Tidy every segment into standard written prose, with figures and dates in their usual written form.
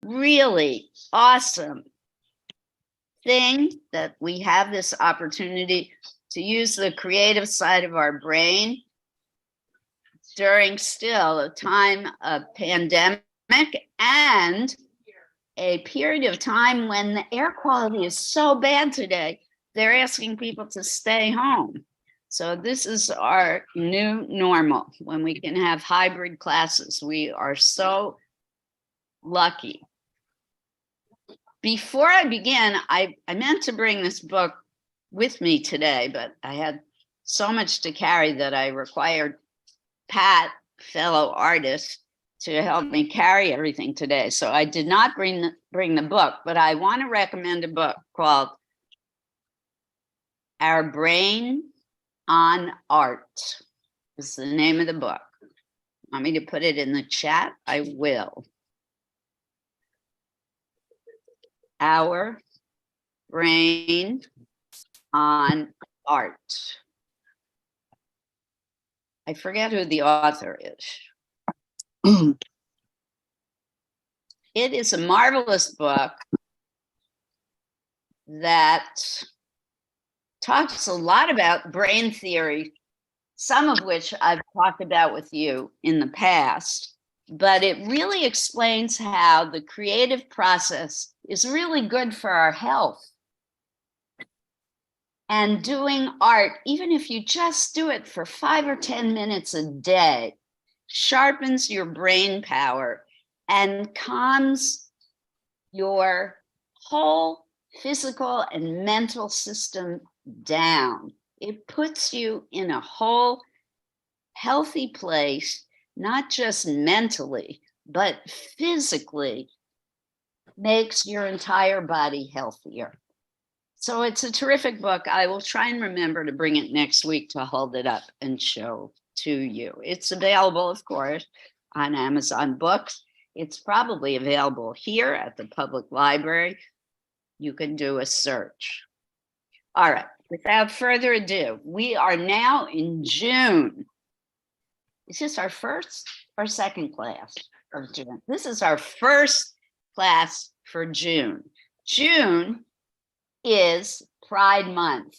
really awesome thing that we have this opportunity to use the creative side of our brain during still a time of pandemic and a period of time when the air quality is so bad today, they're asking people to stay home. So this is our new normal when we can have hybrid classes. We are so lucky. Before I begin, I meant to bring this book with me today, but I had so much to carry that I required Pat, fellow artist, to help me carry everything today. So I did not bring the book, but I want to recommend a book called Our Brain on Art. Is the name of the book. Want me to put it in the chat? I will. Our Brain on Art. I forget who the author is. It is a marvelous book that talks a lot about brain theory, some of which I've talked about with you in the past, but it really explains how the creative process is really good for our health. And doing art, even if you just do it for 5 or 10 minutes a day, sharpens your brain power and calms your whole physical and mental system down. It puts you in a whole healthy place, not just mentally, but physically, makes your entire body healthier. So it's a terrific book. I will try and remember to bring it next week to hold it up and show to you. It's available, of course, on Amazon Books. It's probably available here at the public library. You can do a search. All right, without further ado, we are now in June. Is this our first or second class of June? This is our first class for June. June is Pride Month,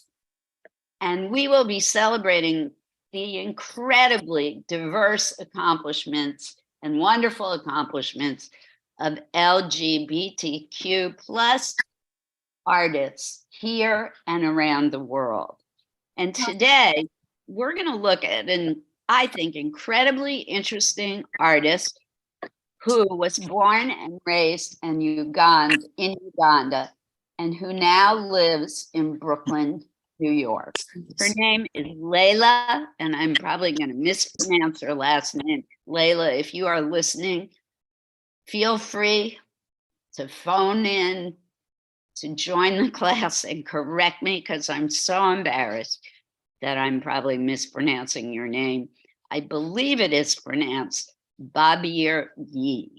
and we will be celebrating the incredibly diverse accomplishments and wonderful accomplishments of LGBTQ plus artists here and around the world. And today we're going to look at an, I think, incredibly interesting artist who was born and raised in Uganda, and who now lives in Brooklyn, New York. Her name is Layla, and I'm probably going to mispronounce her last name. Layla, if you are listening, feel free to phone in to join the class and correct me, because I'm so embarrassed that I'm probably mispronouncing your name. I believe it is pronounced Babir Yi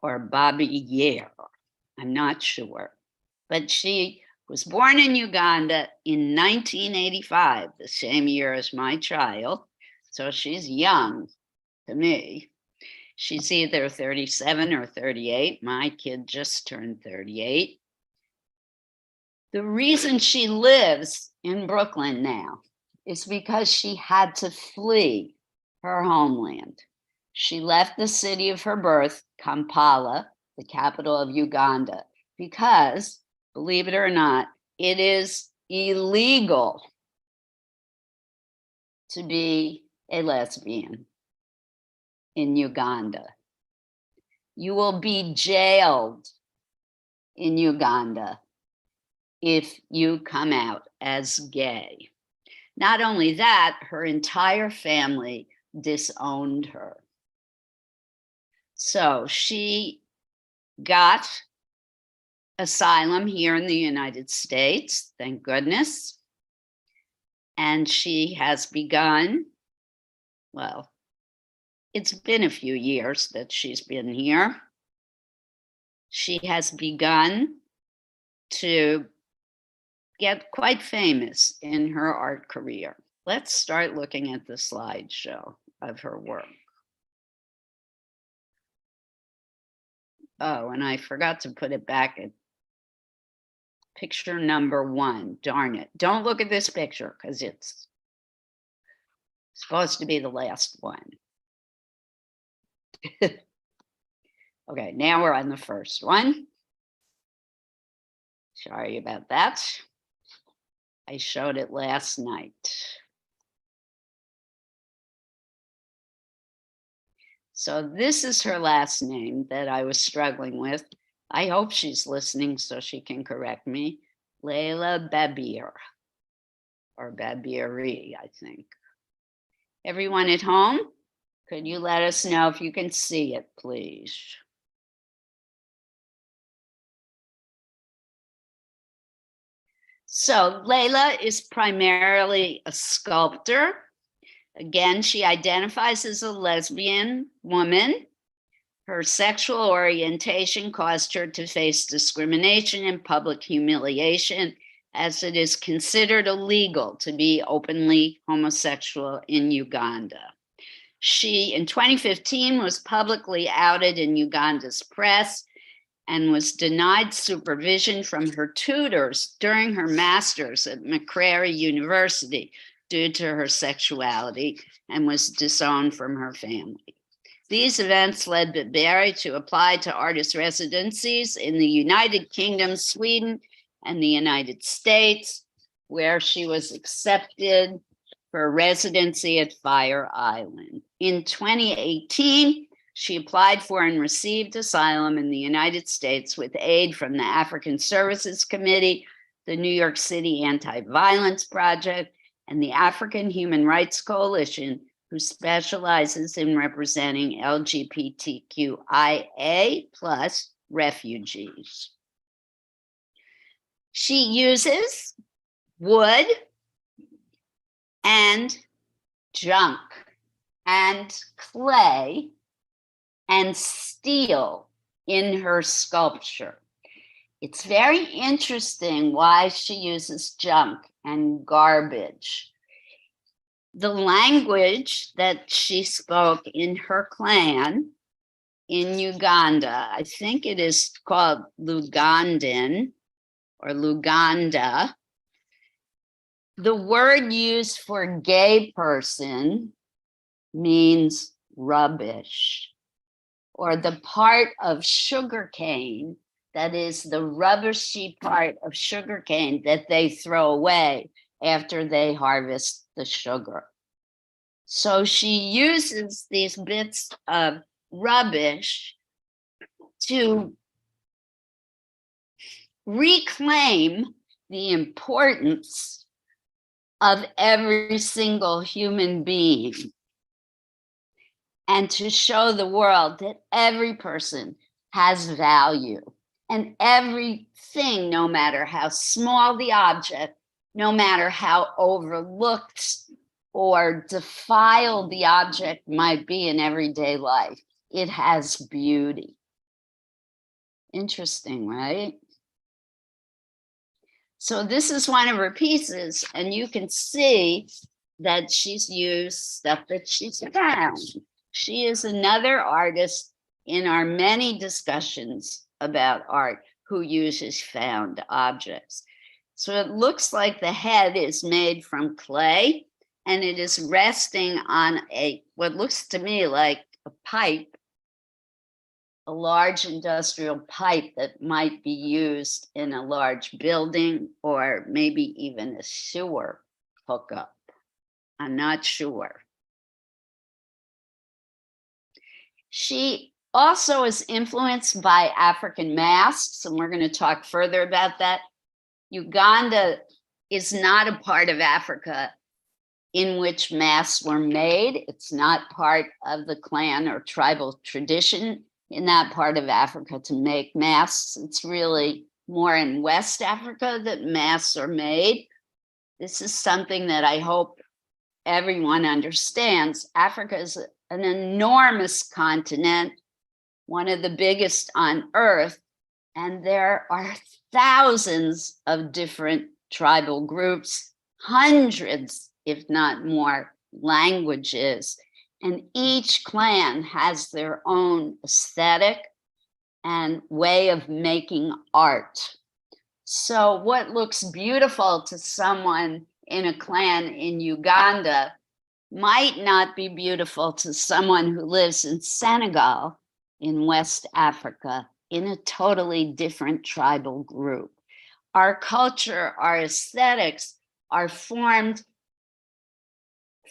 or Bobby Yer. I'm not sure, but she was born in Uganda in 1985, the same year as my child. So she's young to me. She's either 37 or 38. My kid just turned 38. The reason she lives in Brooklyn now is because she had to flee her homeland. She left the city of her birth, Kampala, the capital of Uganda, because, believe it or not, it is illegal to be a lesbian in Uganda. You will be jailed in Uganda if you come out as gay. Not only that, her entire family disowned her. So she got asylum here in the United States, thank goodness. And she has begun, well, it's been a few years that she's been here. She has begun to get quite famous in her art career. Let's start looking at the slideshow of her work. Oh, and I forgot to put it back at picture number 1. Darn it. Don't look at this picture because it's supposed to be the last one. Okay, now we're on the first one. Sorry about that. I showed it last night. So this is her last name that I was struggling with. I hope she's listening so she can correct me. Laila Babir, or Babiri, I think. Everyone at home, could you let us know if you can see it, please? So Laila is primarily a sculptor. Again, she identifies as a lesbian woman. Her sexual orientation caused her to face discrimination and public humiliation, as it is considered illegal to be openly homosexual in Uganda. She, in 2015, was publicly outed in Uganda's press and was denied supervision from her tutors during her master's at Makerere University due to her sexuality, and was disowned from her family. These events led Babiri to apply to artist residencies in the United Kingdom, Sweden, and the United States, where she was accepted for residency at Fire Island. In 2018, she applied for and received asylum in the United States with aid from the African Services Committee, the New York City Anti-Violence Project, and the African Human Rights Coalition, who specializes in representing LGBTQIA+ refugees. She uses wood and junk and clay and steel in her sculpture. It's very interesting why she uses junk and garbage. The language that she spoke in her clan in Uganda, I think it is called Lugandan or Luganda. The word used for gay person means rubbish, or the part of sugarcane that is the rubbishy part of sugarcane that they throw away after they harvest the sugar. So she uses these bits of rubbish to reclaim the importance of every single human being, and to show the world that every person has value, and everything, no matter how small the object, no matter how overlooked or defiled the object might be in everyday life, it has beauty. Interesting, right? So this is one of her pieces, and you can see that she's used stuff that she's found. She is another artist in our many discussions about art who uses found objects. So it looks like the head is made from clay, and it is resting on what looks to me like a pipe, a large industrial pipe that might be used in a large building or maybe even a sewer hookup. I'm not sure. She also is influenced by African masks, and we're going to talk further about that. Uganda is not a part of Africa in which masks were made. It's not part of the clan or tribal tradition in that part of Africa to make masks. It's really more in West Africa that masks are made. This is something that I hope everyone understands. Africa is an enormous continent, one of the biggest on Earth, and there are thousands of different tribal groups, hundreds, if not more, languages. And each clan has their own aesthetic and way of making art. So what looks beautiful to someone in a clan in Uganda might not be beautiful to someone who lives in Senegal in West Africa in a totally different tribal group. Our culture, our aesthetics are formed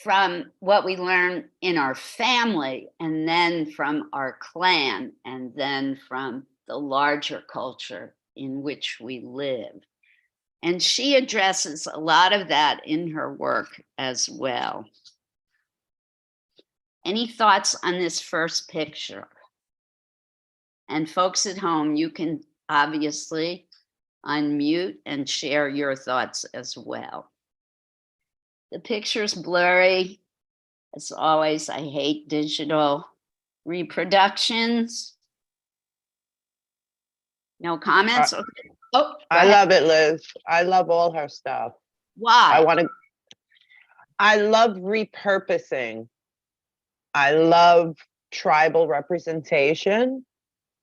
from what we learn in our family, and then from our clan, and then from the larger culture in which we live. And she addresses a lot of that in her work as well. Any thoughts on this first picture? And folks at home, you can obviously unmute and share your thoughts as well. The picture's blurry. As always, I hate digital reproductions. No comments? Okay. Oh, I go ahead. love it, Liz. I love all her stuff. Why? I love repurposing. I love tribal representation.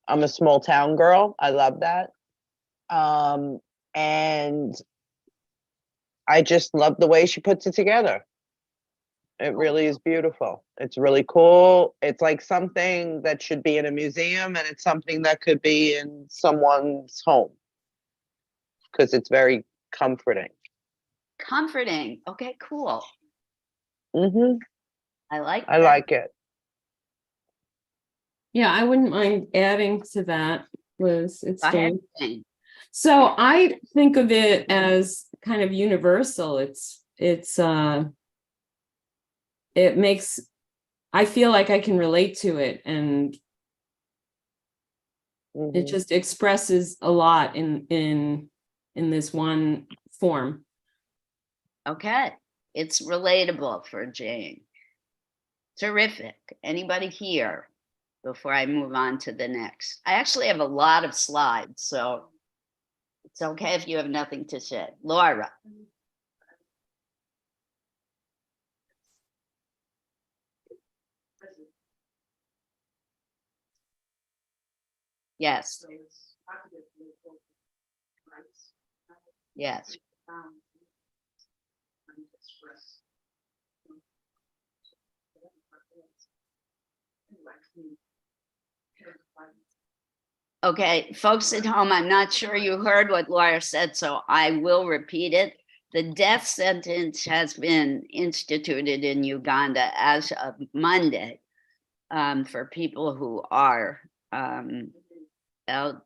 I'm a small town girl. I love that. And I just love the way she puts it together. It really is beautiful. It's really cool. It's like something that should be in a museum, and it's something that could be in someone's home because it's very comforting. Comforting. Okay, cool. Mm-hmm. I like I that. like it. Yeah, I wouldn't mind adding to that, Liz. It's Go ahead, Jane. Jane. So I think of it as kind of universal. It makes, I feel like I can relate to it, and it just expresses a lot in this one form. Okay, it's relatable for Jane. Terrific. Anybody here before I move on to the next? I actually have a lot of slides, so it's okay if you have nothing to say. Laura. Yes. Yes. Okay, folks at home, I'm not sure you heard what Laura said, so I will repeat it. The death sentence has been instituted in Uganda as of Monday for people who are LGBTQ+.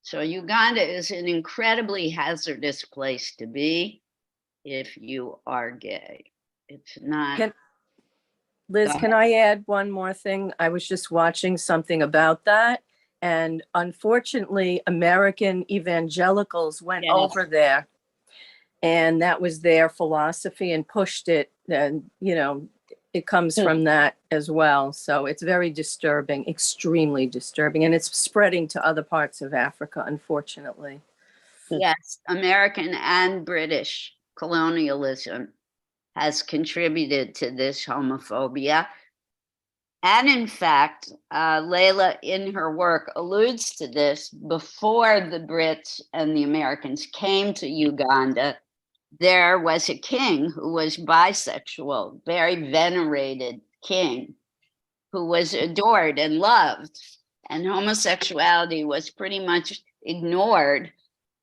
So Uganda is an incredibly hazardous place to be if you are gay. It's not. Liz, can I add one more thing? I was just watching something about that. And unfortunately, American evangelicals went over there, and that was their philosophy and pushed it. And, you know, it comes from that as well. So it's very disturbing, extremely disturbing. And it's spreading to other parts of Africa, unfortunately. Yes, American and British colonialism has contributed to this homophobia. And in fact, Layla in her work alludes to this. Before the Brits and the Americans came to Uganda, there was a king who was bisexual, very venerated king, who was adored and loved. And homosexuality was pretty much ignored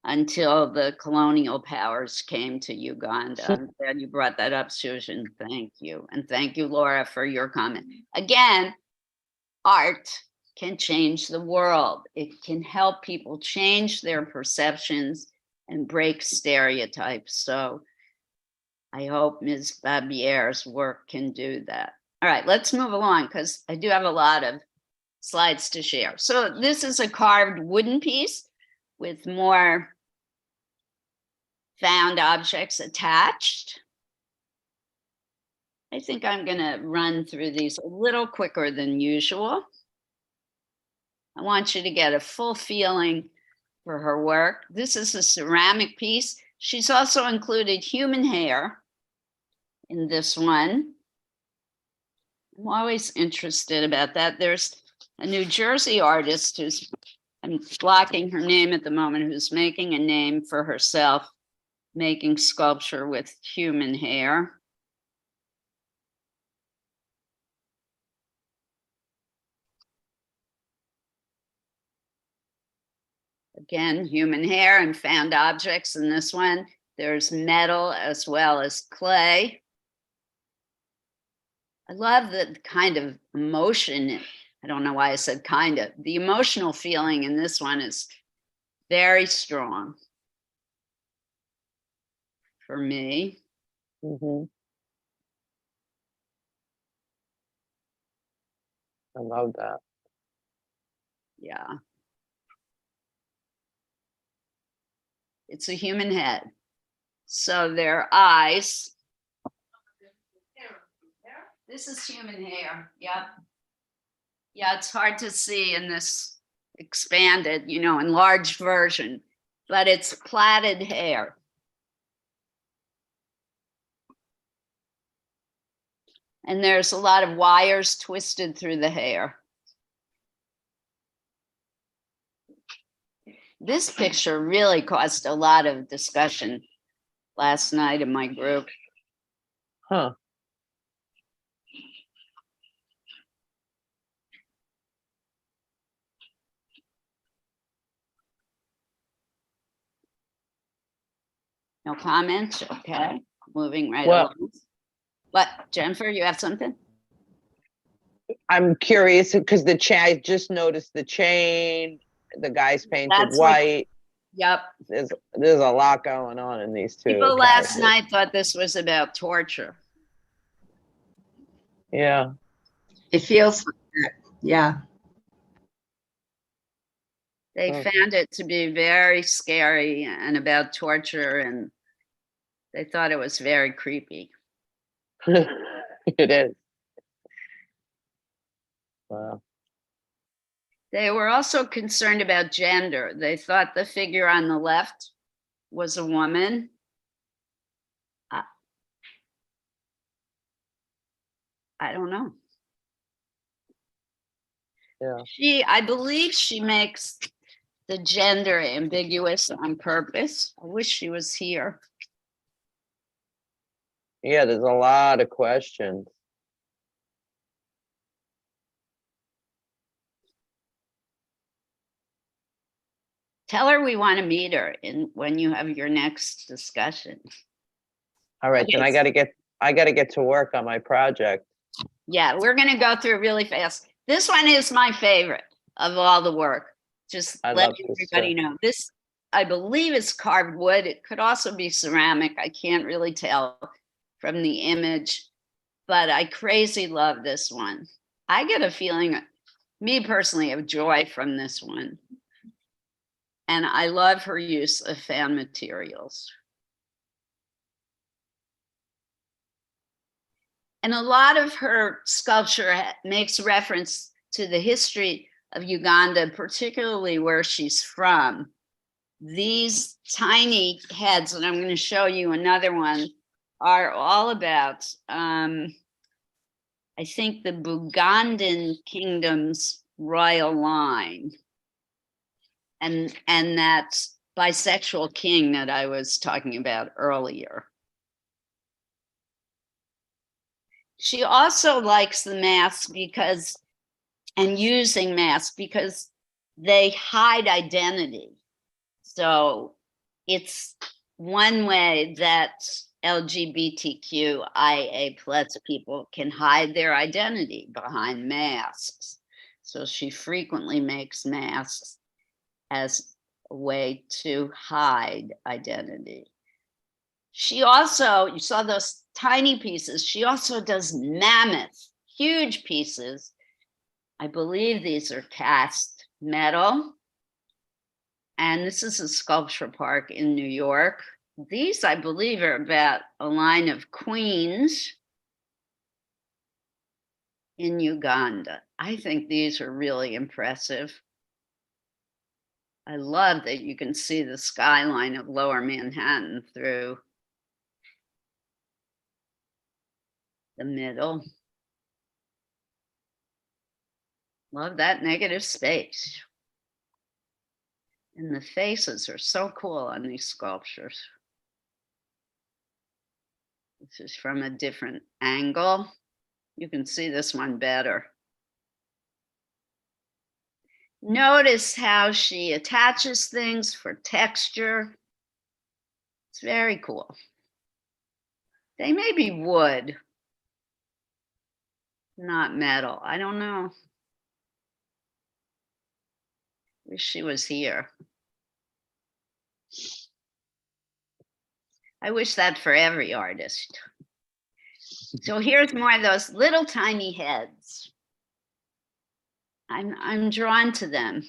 until the colonial powers came to Uganda. I'm glad you brought that up, Susan. Thank you. And thank you, Laura, for your comment. Again, art can change the world. It can help people change their perceptions and break stereotypes. So I hope Ms. Babier's work can do that. All right, let's move along because I do have a lot of slides to share. So this is a carved wooden piece with more found objects attached. I think I'm going to run through these a little quicker than usual. I want you to get a full feeling for her work. This is a ceramic piece. She's also included human hair in this one. I'm always interested about that. There's a New Jersey artist who's, I'm blocking her name at the moment, who's making a name for herself, making sculpture with human hair. Again, human hair and found objects in this one. There's metal as well as clay. I love the kind of emotion. I don't know why I said kind of. The emotional feeling in this one is very strong for me. Mhm. I love that. Yeah. It's a human head. So their eyes. This is human hair. Yep. Yeah, it's hard to see in this expanded, enlarged version, but it's plaited hair. And there's a lot of wires twisted through the hair. This picture really caused a lot of discussion last night in my group. Huh. No comments? Okay, moving right Well- along. What, Jennifer, you have something? I'm curious because I just noticed the chain, the guy's painted That's what- white. Yep. There's a lot going on in these two. People last characters. night thought this was about torture. Yeah. It feels like that. Yeah. They Okay. found it to be very scary and about torture, and they thought it was very creepy. It is. Wow. They were also concerned about gender. They thought the figure on the left was a woman. I don't know. Yeah. I believe she makes the gender ambiguous on purpose. I wish she was here. Yeah, there's a lot of questions. Tell her we want to meet her when you have your next discussion. All right, then Okay. I gotta get to work on my project. Yeah, we're going to go through really fast. This one is my favorite of all the work. Just I let love this everybody too. know. This, I believe, is carved wood. It could also be ceramic. I can't really tell from the image, but I crazy love this one. I get a feeling, me personally, of joy from this one. And I love her use of found materials. And a lot of her sculpture makes reference to the history of Uganda, particularly where she's from. These tiny heads, and I'm going to show you another one, are all about, I think, the Bugandan kingdom's royal line. And that bisexual king that I was talking about earlier. She also likes the masks and using masks because they hide identity. So it's one way that LGBTQIA+ people can hide their identity behind masks. So she frequently makes masks as a way to hide identity. She also, you saw those tiny pieces, she also does mammoth, huge pieces. I believe these are cast metal. And this is a sculpture park in New York. These, I believe, are about a line of queens in Uganda. I think these are really impressive. I love that you can see the skyline of Lower Manhattan through the middle. Love that negative space. And the faces are so cool on these sculptures. This is from a different angle. You can see this one better. Notice how she attaches things for texture. It's very cool. They may be wood, not metal. I don't know. Wish she was here. I wish that for every artist. So here's more of those little tiny heads. I'm drawn to them.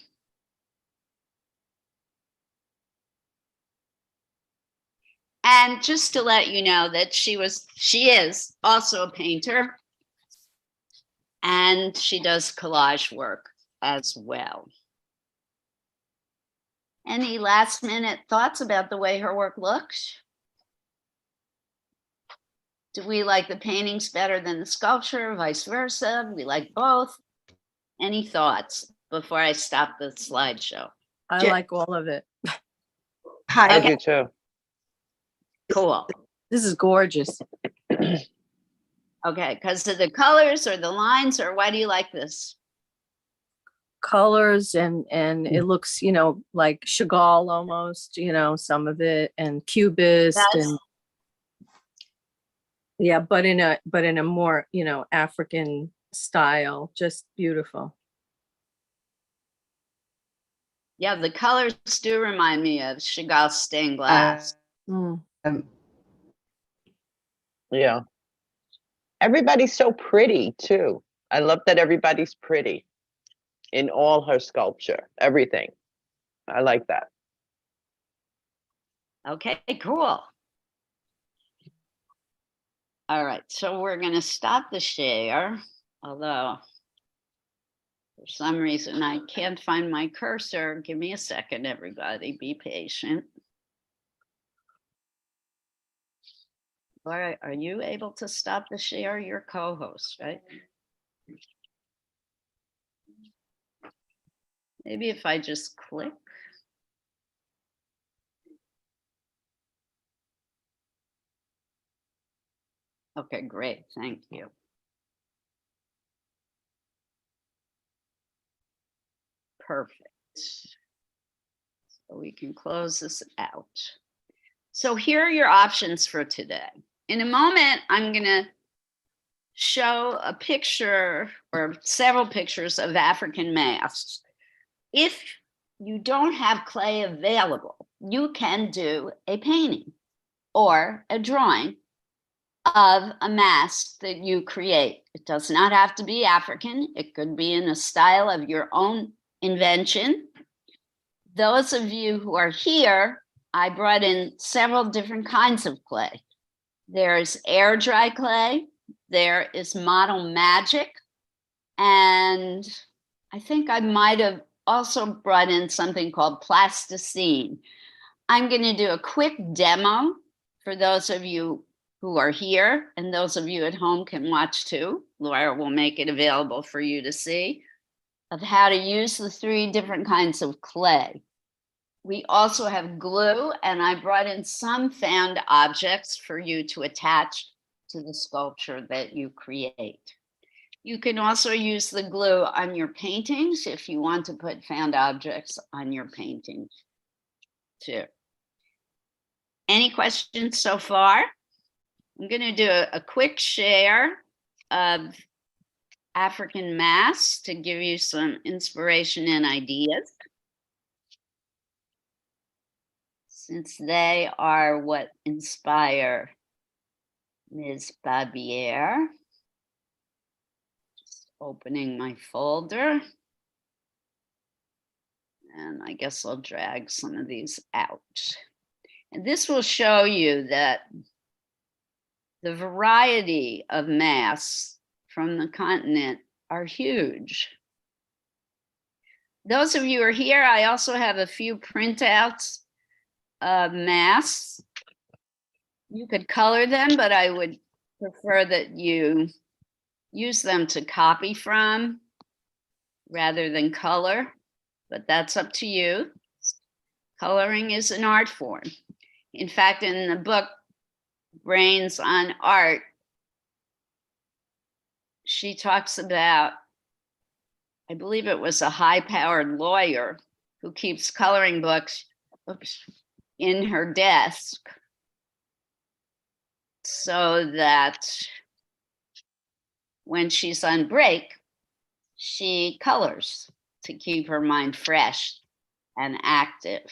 And just to let you know that she is also a painter, and she does collage work as well. Any last minute thoughts about the way her work looks? Do we like the paintings better than the sculpture, vice versa? We like both. Any thoughts before I stop the slideshow? I Yeah. like all of it. Hi, I do too. Cool. This is gorgeous. Okay, because of the colors or the lines, or why do you like this? Colors and it looks, like Chagall almost, some of it, and Cubist That's- and yeah, but in a more, African style, just beautiful. Yeah, the colors do remind me of Chagall stained glass. Mm. Yeah. Everybody's so pretty too. I love that everybody's pretty in all her sculpture, everything. I like that. Okay, cool. All right, so we're gonna stop the share, although for some reason I can't find my cursor. Give me a second, everybody, be patient. Laura, are you able to stop the share? You're co-host, right? Maybe if I just click. Okay, great, thank you. Perfect. So we can close this out. So here are your options for today. In a moment, I'm gonna show a picture or several pictures of African masks. If you don't have clay available, you can do a painting or a drawing of a mask that you create. It does not have to be African. It could be in a style of your own invention. Those of you who are here, I brought in several different kinds of clay. There's air dry clay, there is Model Magic, and I think I might have also brought in something called plasticine. I'm going to do a quick demo for those of you who are here, and those of you at home can watch too. Laura will make it available for you to see, of how to use the 3 different kinds of clay. We also have glue, and I brought in some found objects for you to attach to the sculpture that you create. You can also use the glue on your paintings if you want to put found objects on your paintings too. Any questions so far? I'm going to do a quick share of African masks to give you some inspiration and ideas, since they are what inspire Ms. Babier. Just opening my folder. And I guess I'll drag some of these out. And this will show you that the variety of masks from the continent are huge. Those of you who are here, I also have a few printouts of masks. You could color them, but I would prefer that you use them to copy from. rather than color, but that's up to you. Coloring is an art form. In fact, in the book, Brains on Art, she talks about, I believe it was a high-powered lawyer who keeps coloring books in her desk so that when she's on break, she colors to keep her mind fresh and active.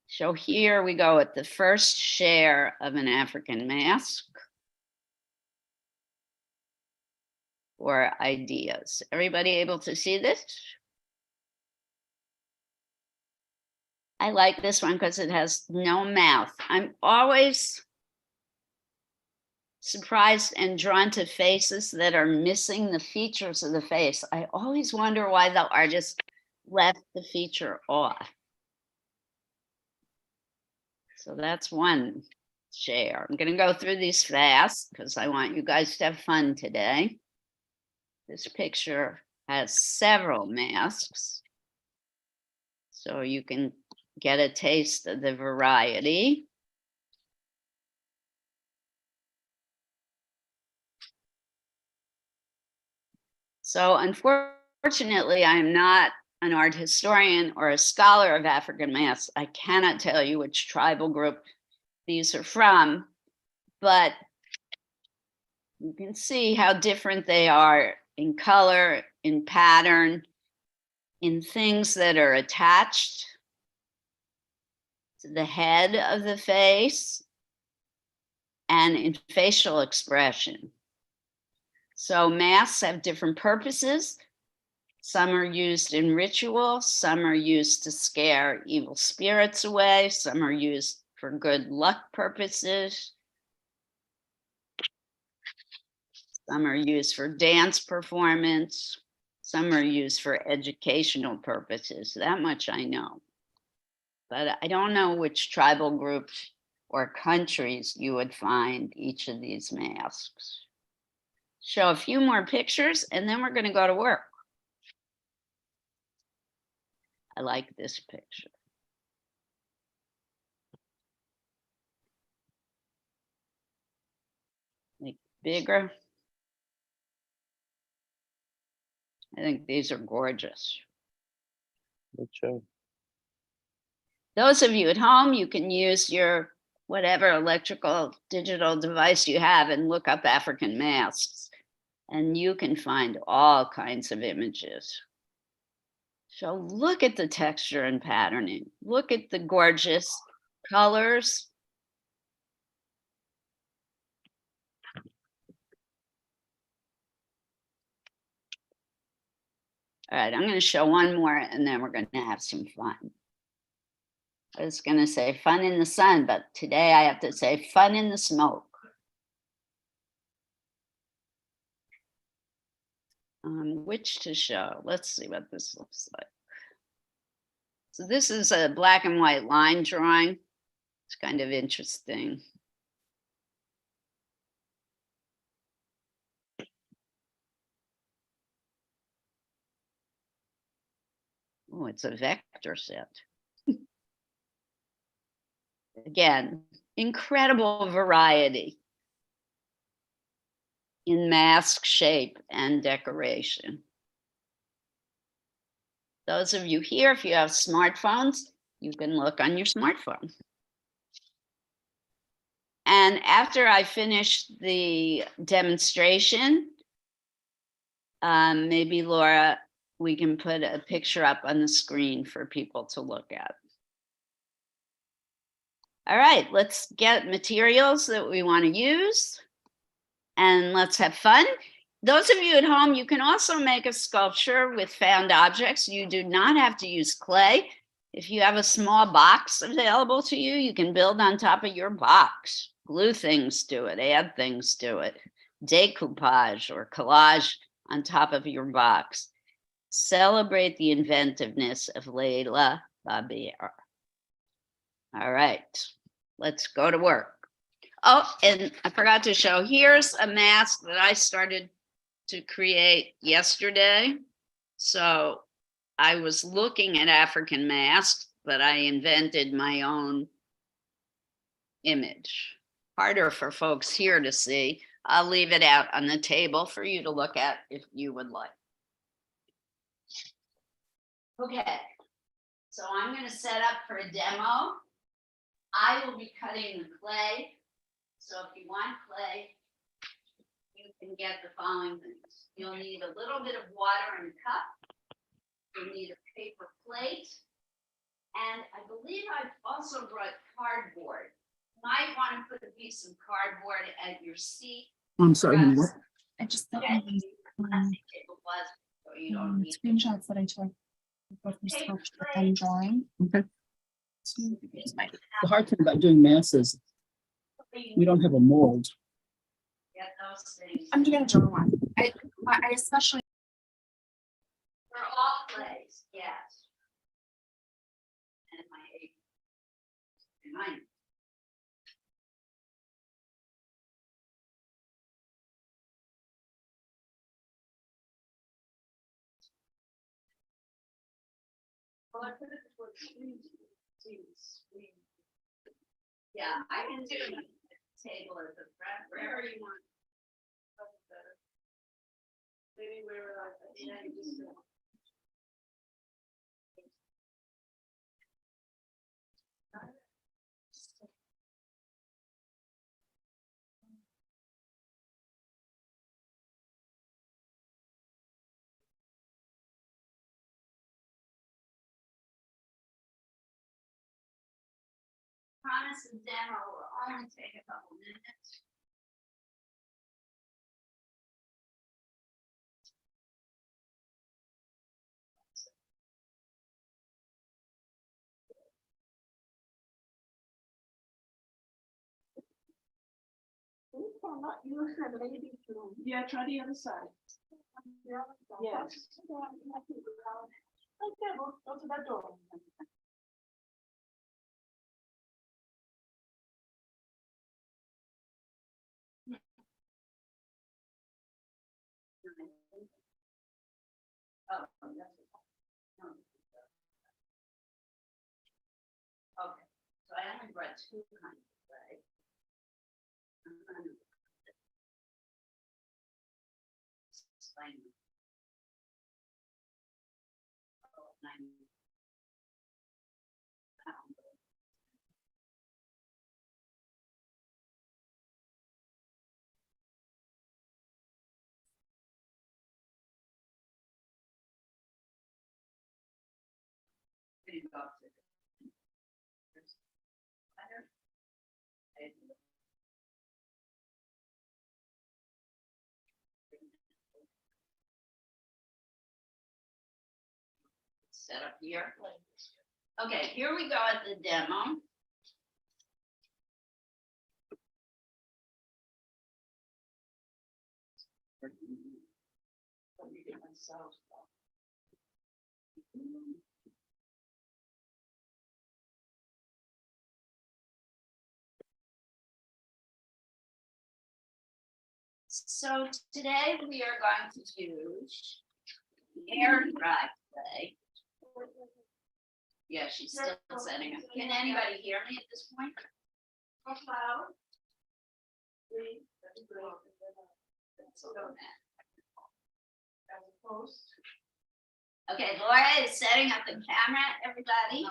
So here we go at the first share of an African mask or ideas. Everybody able to see this? I like this one because it has no mouth. I'm always surprised and drawn to faces that are missing the features of the face. I always wonder why the artist left the feature off. So that's one share. I'm going to go through these fast because I want you guys to have fun today. This picture has several masks, so you can get a taste of the variety. So unfortunately, I'm not an art historian or a scholar of African masks. I cannot tell you which tribal group these are from, but you can see how different they are in color, in pattern, in things that are attached to the head of the face, and in facial expression. So masks have different purposes. Some are used in ritual, some are used to scare evil spirits away, some are used for good luck purposes. Some are used for dance performance. Some are used for educational purposes. That much I know. But I don't know which tribal groups or countries you would find each of these masks. Show a few more pictures and then we're going to go to work. I like this picture. Like bigger. I think these are gorgeous. Me too. Those of you at home, you can use your whatever electrical digital device you have and look up African masks, and you can find all kinds of images. So look at the texture and patterning. Look at the gorgeous colors. All right, I'm going to show one more and then we're going to have some fun. I was going to say fun in the sun, but today I have to say fun in the smoke. Which to show? Let's see what this looks like. So this is a black and white line drawing. It's kind of interesting. Oh, it's a vector set. Again, incredible variety in mask shape and decoration. Those of you here, if you have smartphones, you can look on your smartphone. And after I finish the demonstration, maybe Laura, we can put a picture up on the screen for people to look at. All right, let's get materials that we want to use and let's have fun. Those of you at home, you can also make a sculpture with found objects. You do not have to use clay. If you have a small box available to you, you can build on top of your box. Glue things to it, add things to it. Decoupage or collage on top of your box. Celebrate the inventiveness of Layla Babier. All right, let's go to work. Oh, and I forgot to show, here's a mask that I started to create yesterday. So I was looking at African masks, but I invented my own image. Harder for folks here to see. I'll leave it out on the table for you to look at if you would like. Okay, so I'm going to set up for a demo. I will be cutting the clay. So if you want clay, you can get the following things. You'll need a little bit of water in a cup. You'll need a paper plate. And I believe I've also brought cardboard. You might want to put a piece of cardboard at your seat. I'm sorry, honey, what? I just sent Okay. you these Plastic table was, so you don't need. screenshots that I took before we spoke with them drawing. Okay. So you could use my- The hard thing about doing mass is we don't have a mold. Get those things. I'm gonna draw one. I especially For all clays, yes. And my eight. And mine. Well, I put it before the screen. Yeah, I can do it on the table at the front, wherever you want. Maybe where I mean, I can just. Promise the demo will only take a couple minutes. Yeah, try the other side. Yes. Okay, well, go to that door. Oh, that's it. No. Okay, so I only brought two kinds of clay. Explain. Oh, 90 pounds. Pretty tough. Set up here. Okay, here we go at the demo. So today we are going to use air dry clay. Yeah, she's still setting up. Can anybody hear me at this point? Okay, Laura is setting up the camera, everybody.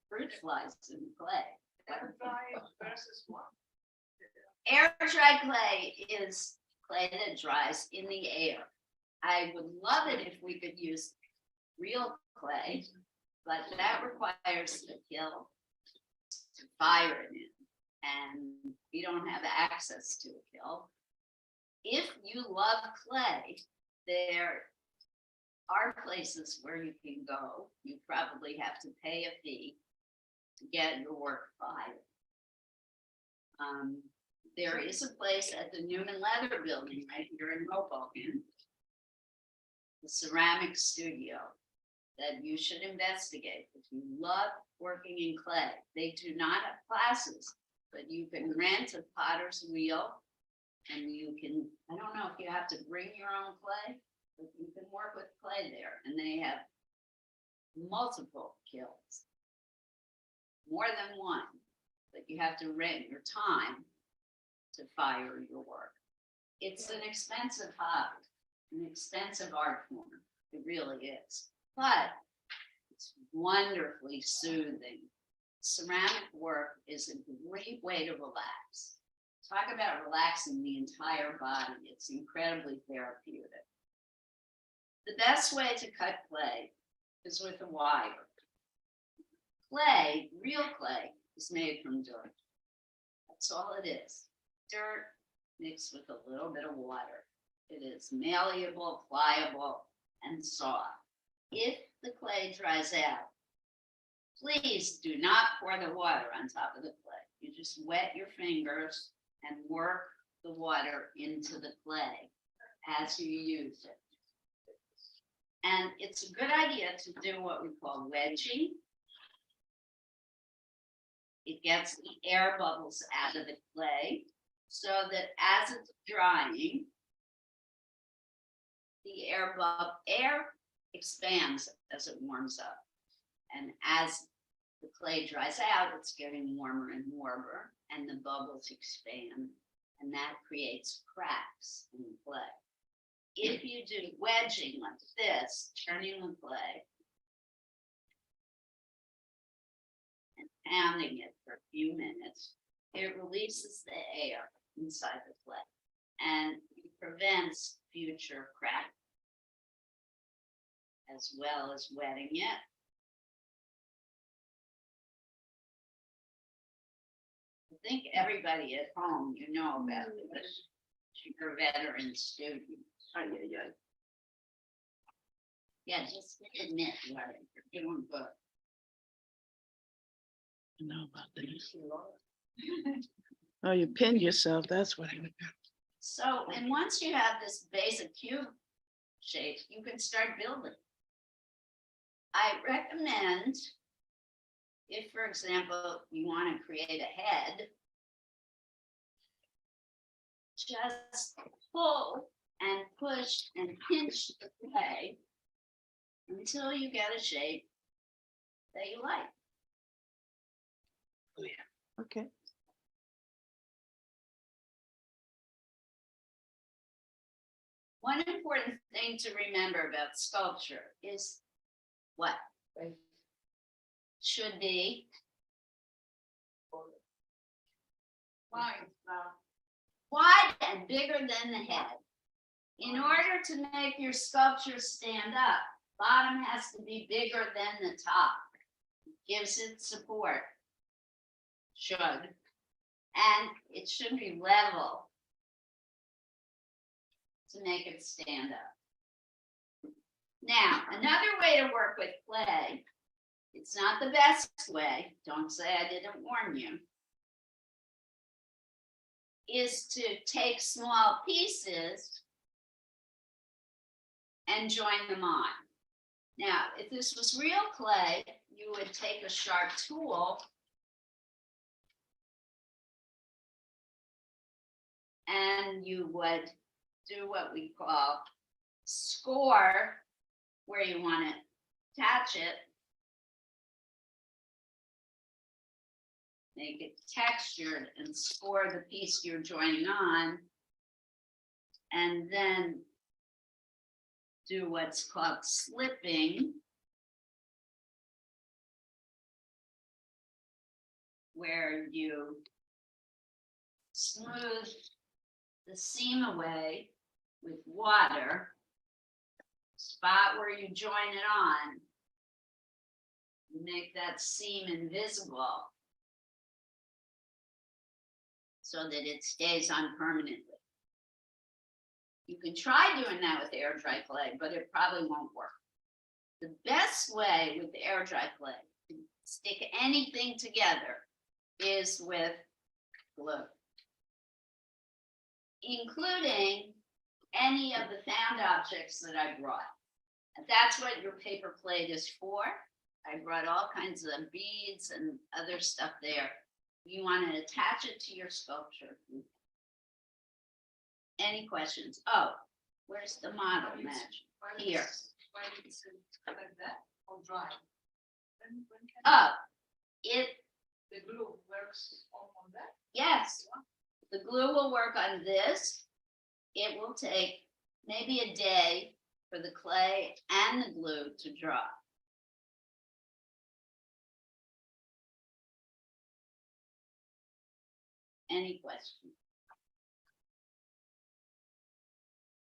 Fruit flies in clay. Air dry clay is clay that dries in the air. I would love it if we could use real clay, but that requires a kiln to fire it in, and we don't have access to a kiln. If you love clay, there are places where you can go. You probably have to pay a fee to get your work fired. There is a place at the Newman Leather Building right here in Hoboken the ceramic studio that you should investigate. If you love working in clay, they do not have classes, but you can rent a potter's wheel and you can, I don't know if you have to bring your own clay, but you can work with clay there, and they have multiple kilns, more than one, but you have to rent your time to fire your work. It's an expensive hobby, an expensive art form. It really is, but it's wonderfully soothing. Ceramic work is a great way to relax. Talk about relaxing the entire body. It's incredibly therapeutic. The best way to cut clay is with a wire. Clay, real clay, is made from dirt. That's all it is. Dirt mixed with a little bit of water. It is malleable, pliable, and soft. If the clay dries out, please do not pour the water on top of the clay. You just wet your fingers and work the water into the clay as you use it. And it's a good idea to do what we call wedging. It gets the air bubbles out of the clay so that as it's drying, the air expands as it warms up. And as the clay dries out, it's getting warmer and warmer, and the bubbles expand, and that creates cracks in the clay. If you do wedging like this, turning the clay and pounding it for a few minutes, it releases the air inside the clay and prevents future cracks, as well as wetting it. I think everybody at home, you know about this. You're a veteran student. Oh, yeah. Yeah, just admit, Larry, you're doing good. I know about this. Oh, you pinned yourself, that's what I got. So, and once you have this basic cube shape, you can start building. I recommend, if, for example, you want to create a head, just pull and push and pinch the clay until you get a shape that you like. Oh, yeah. Okay. One important thing to remember about sculpture is what? Should be wide and bigger than the head. In order to make your sculpture stand up, bottom has to be bigger than the top. It gives it support. Should. And it should be level to make it stand up. Now, another way to work with clay, it's not the best way, don't say I didn't warn you, is to take small pieces and join them on. Now, if this was real clay, you would take a sharp tool and you would do what we call score, where you want to attach it, make it textured and score the piece you're joining on, and then do what's called slipping, where you smooth the seam away with water, spot where you join it on, make that seam invisible so that it stays on permanently. You can try doing that with air dry clay, but it probably won't work. The best way with air dry clay to stick anything together is with glue, including any of the found objects that I brought. That's what your paper plate is for. I brought all kinds of beads and other stuff there. You want to attach it to your sculpture. Any questions? Oh, where's the model match? Here. Oh, it. The glue works on that? Yes, the glue will work on this. It will take maybe a day for the clay and the glue to dry. Any questions?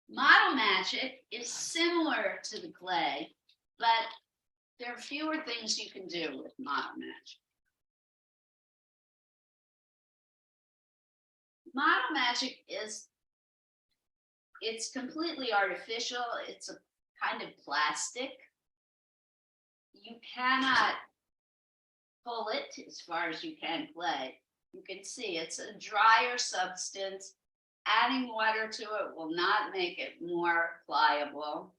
Model Magic is similar to the clay, but there are fewer things you can do with Model Magic. Model Magic it's completely artificial. It's a kind of plastic. You cannot pull it as far as you can clay. You can see it's a drier substance. Adding water to it will not make it more pliable.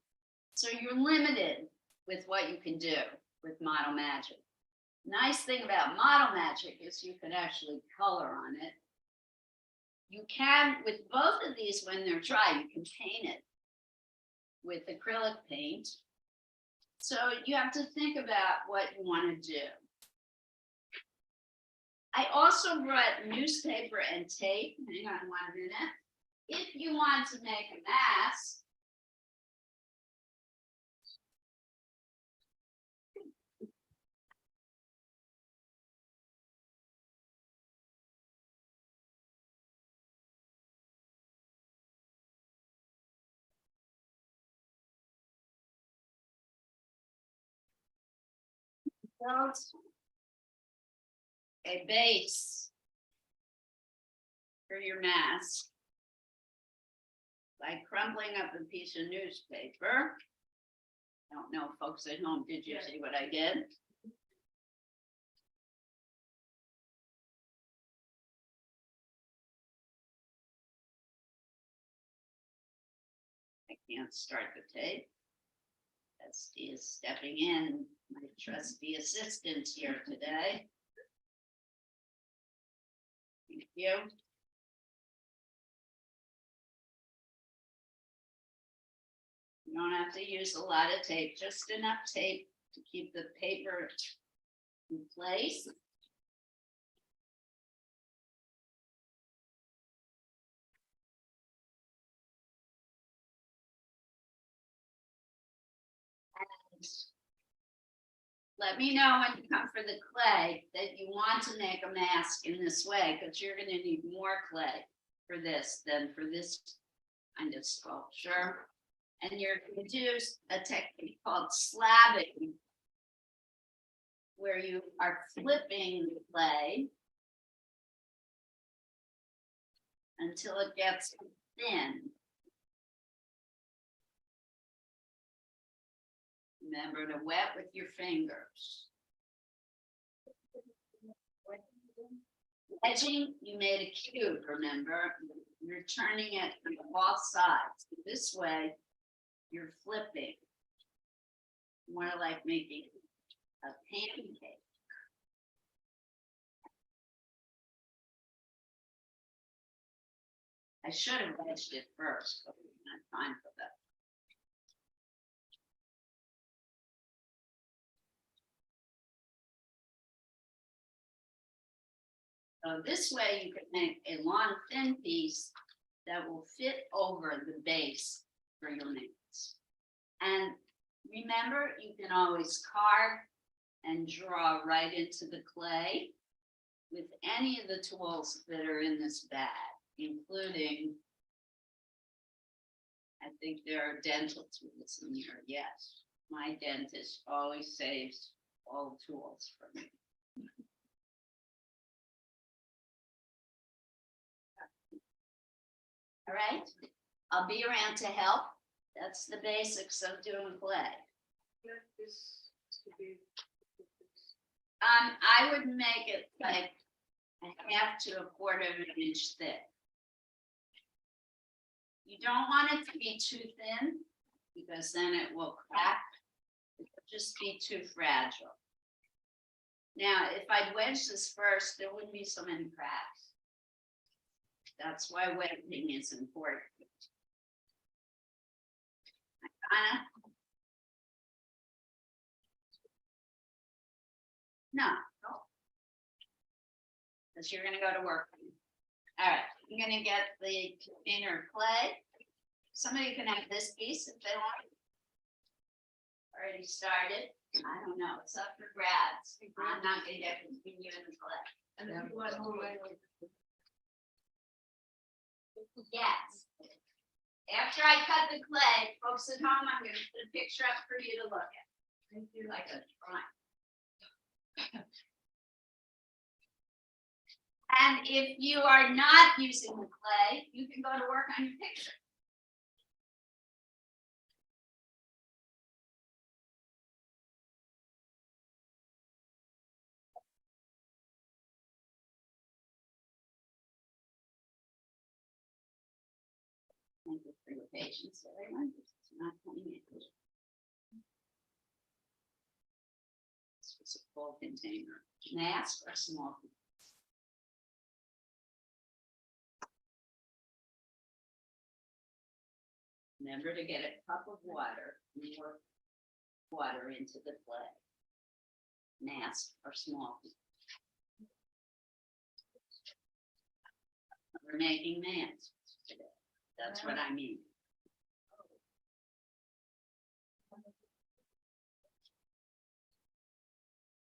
So you're limited with what you can do with Model Magic. Nice thing about Model Magic is you can actually color on it. You can, with both of these, when they're dry, you can paint it with acrylic paint. So you have to think about what you want to do. I also brought newspaper and tape. Hang on 1 minute. If you want to make a mask, build a base for your mask by crumpling up a piece of newspaper. I don't know, folks at home, did you see what I did? I can't start the tape. Esty is stepping in, my trusty assistant here today. Thank you. You don't have to use a lot of tape, just enough tape to keep the paper in place. And let me know when you come for the clay that you want to make a mask in this way, because you're going to need more clay for this than for this kind of sculpture. And you're going to do a technique called slabbing, where you are flipping the clay until it gets thin. Remember to wet with your fingers. Edging, you made a cube, remember? You're turning it on all sides. This way, you're flipping. More like making a pancake. I should have wedged it first, but we didn't have time for that. So this way you can make a long thin piece that will fit over the base for your mask. And remember, you can always carve and draw right into the clay with any of the tools that are in this bag, including, I think there are dental tools in here. Yes, my dentist always saves all tools for me. All right, I'll be around to help. That's the basics of doing clay. I would make it like a half to a quarter of an inch thick. You don't want it to be too thin, because then it will crack. It'll just be too fragile. Now, if I'd wedged this first, there wouldn't be so many cracks. That's why wedging is important. Anna? No. Because you're gonna go to work. All right, you're gonna get the container of clay. Somebody can have this piece if they want. Already started. I don't know, it's up for grabs. I'm not gonna get between you and the clay. And then you want to move it. Yes. After I cut the clay, folks at home, I'm gonna put a picture up for you to look at. Like a drawing. And if you are not using the clay, you can go to work on your picture. Thank you for your patience, everyone. This is not coming in. This was a full container. Mask or small? Remember to get a cup of water and pour water into the clay. Mask or small? We're making masks today. That's what I mean.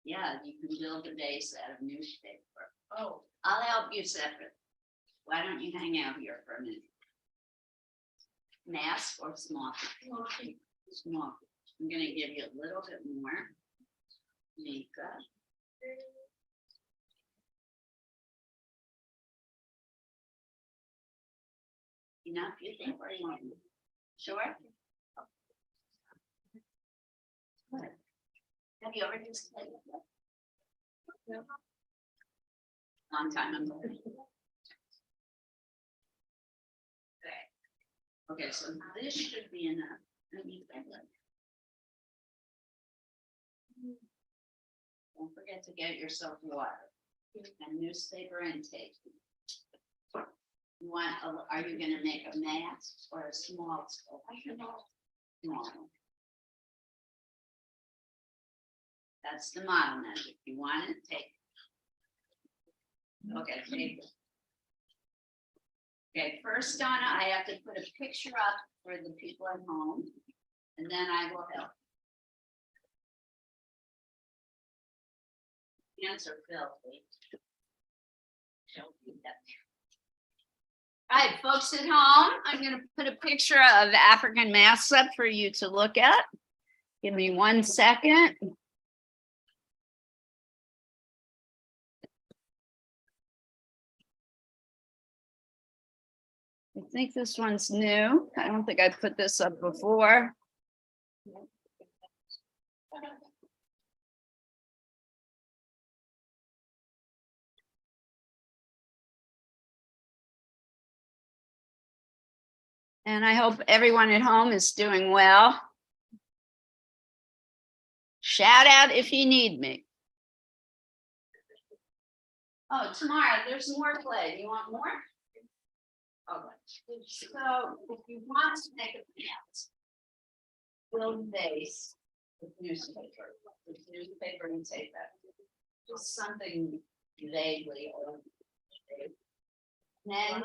Yeah, you can build a base out of newspaper. Oh, I'll help you separate. Why don't you hang out here for a minute? Mask or small? Small. I'm gonna give you a little bit more. Makeup. Enough, you think, or you want? Sure? Good. Have you ever used clay before? Long time ago. Okay, so this should be enough. Let me think. Don't forget to get yourself water and newspaper intake. You want, are you gonna make a mask or a small sculpture? Small. That's the model measure. If you want it, take it. Okay, take it. Okay, first, Donna, I have to put a picture up for the people at home, and then I will help. Hands are filthy. All right, folks at home, I'm gonna put a picture of African masks up for you to look at. Give me 1 second. I think this one's new. I don't think I put this up before. And I hope everyone at home is doing well. Shout out if you need me. Oh, tomorrow there's more clay. You want more? Okay. So if you want to make a mask, build a base with newspaper and take that. Just something vaguely. Then,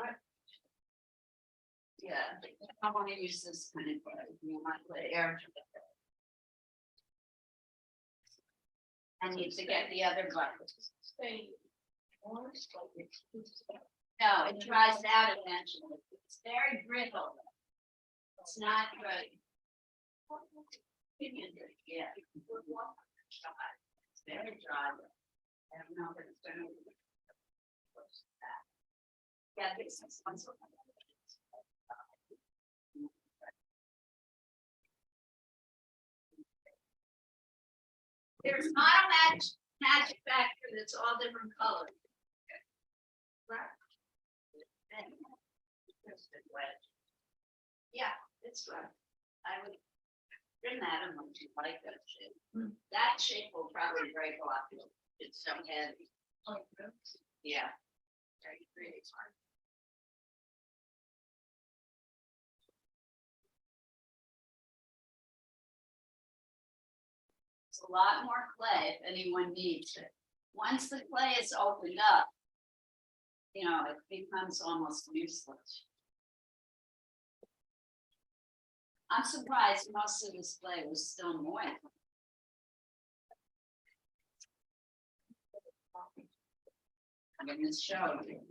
yeah, I want to use this kind of clay. You want the air. I need to get the other buckets. No, it dries out eventually. It's very brittle. It's not good. Yeah. It's very dry. I don't know if it's gonna. Yeah, this is. There's not a magic factor that's all different colors. Right. Yeah, it's good. I would trim that unless you like that shape. That shape will probably break off. It's so heavy. Yeah. Very pretty. It's a lot more clay if anyone needs it. Once the clay is opened up, you know, it becomes almost useless. I'm surprised most of this clay was still moist. I'm gonna show you.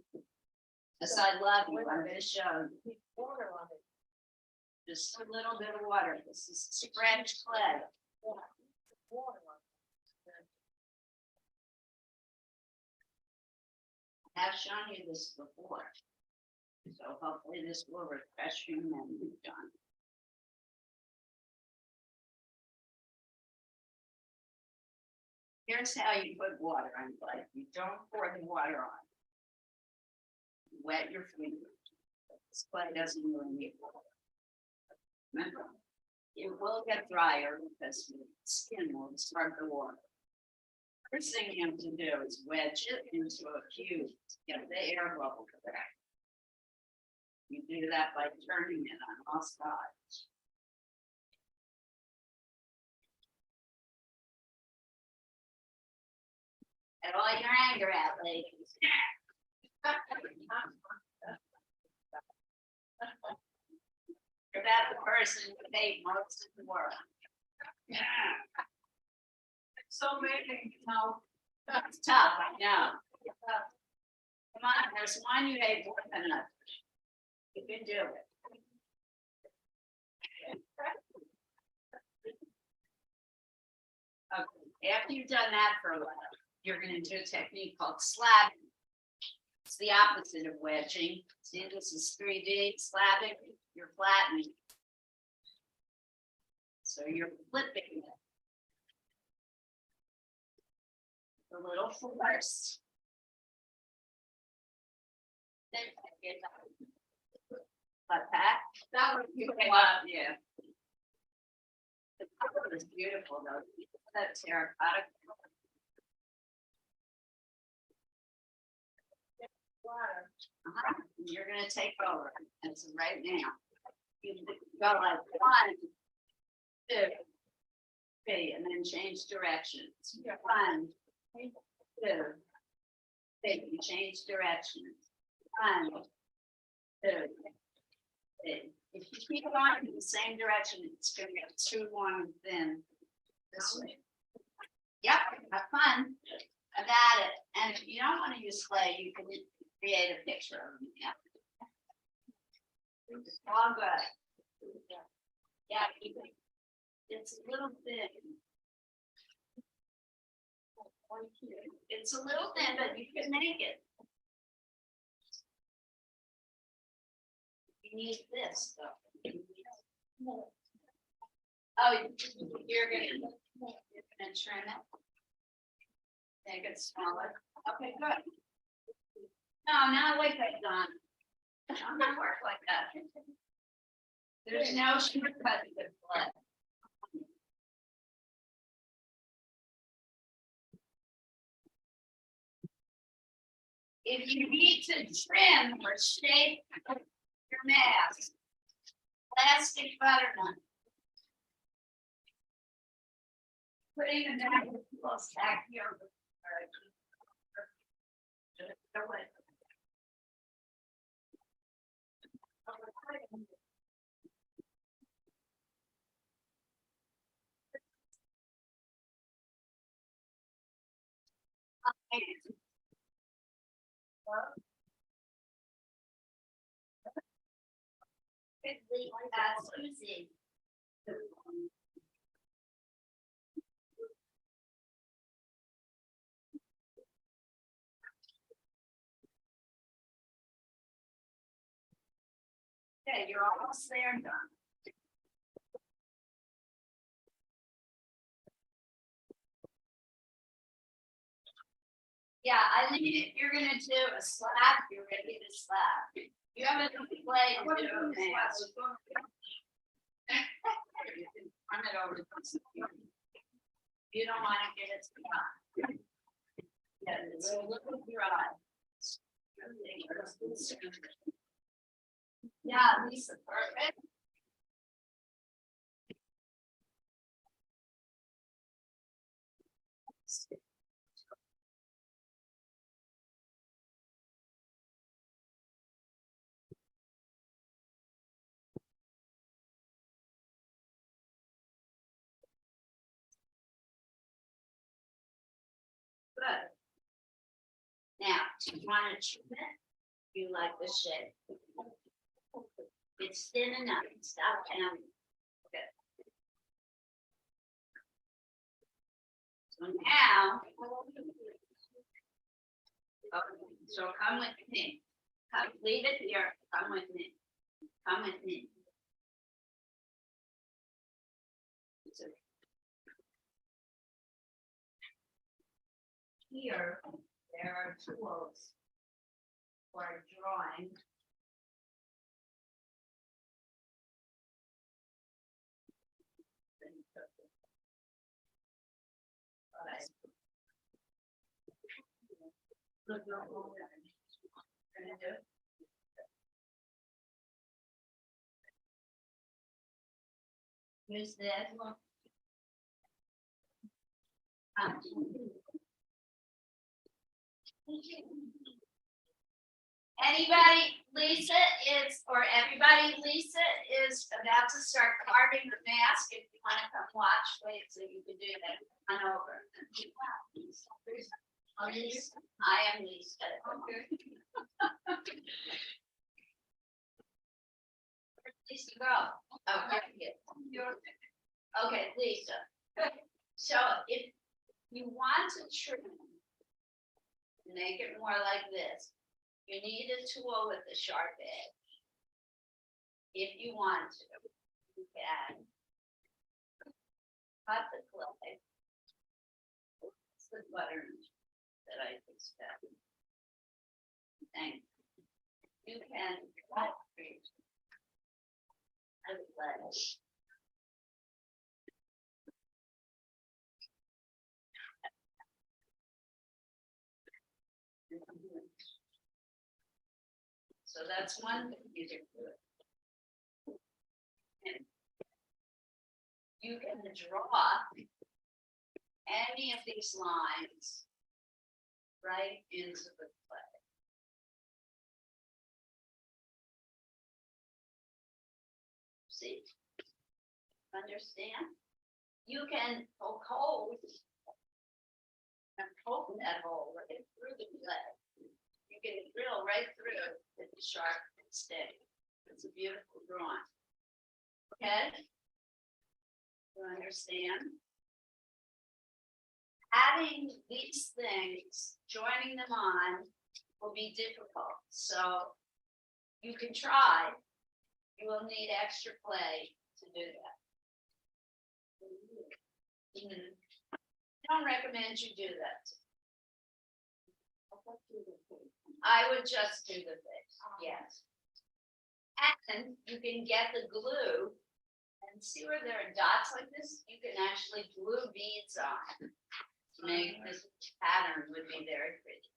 As I love you, I'm gonna show you. Just a little bit of water. This is stretched clay. I've shown you this before. So hopefully this will refresh your memory, John. Here's how you put water on clay. You don't pour the water on. You wet your fingers. This clay doesn't really need water. Remember, it will get drier because the skin will absorb the water. First thing you have to do is wedge it into a cube to get the air bubble back. You do that by turning it on all sides. Get all your anger out, ladies. You're about the person who paid most of the world. So amazing, you know. It's tough, I know. Come on, there's one you hate more than others. You can do it. Okay, after you've done that for a while, you're gonna do a technique called slabbing. It's the opposite of wedging. See, this is 3D slabbing, you're flattening. So you're flipping it. A little force. Then get like that. That would be yeah. The color is beautiful though. That terracotta. You're gonna take over. And so right now, you go like 1, 2, 3, and then change directions. 1, 2, 3, you change directions. 1, 2, 3. If you keep going in the same direction, it's gonna get too long and thin this way. Yep, have fun. I got it. And if you don't want to use clay, you can create a picture of them. Yeah. All good. Yeah, it's a little thin. It's a little thin, but you can make it. You need this though. Oh, you're gonna trim it. Make it smaller. Okay, good. No, not like that, Don. Don't not work like that. There's no shortcut to good blood. If you need to trim or shape your mask, plastic butternut. Putting the close back here. Susie. Okay, you're almost there, Don. Yeah, I think you're gonna do a slab, you're ready to slab. You haven't played to do a mask. You can run it over. You don't want to get it dry. Yeah, it's a little dry. Yeah, Lisa, perfect. Good. Now, do you want to trim it? You like the shape? It's thin enough. Stop counting. Okay. So now. So come with me. Come, leave it here. Come with me. Come with me. So here, there are tools for drawing. Use this one. Anybody, Lisa is, or everybody, Lisa is about to start carving the mask. If you want to come watch, wait, so you can do that on over. I am Lisa. Okay. Where'd Lisa go? Oh, here. Okay, Lisa. So if you want to trim, make it more like this. You need a tool with a sharp edge. If you want to, you can cut the clay. It's the butter that I expect. Thank you. You can cut the clay. So that's one thing you can do. And you can draw any of these lines right into the clay. See? Understand? You can poke holes and poke that hole right through the clay. You can drill right through with the sharp stick. It's a beautiful drawing. Okay? You understand? Adding these things, joining them on, will be difficult. So you can try. You will need extra clay to do that. I don't recommend you do that. I would just do the face, yes. And you can get the glue and see where there are dots like this, you can actually glue beads on to make this pattern would be very pretty.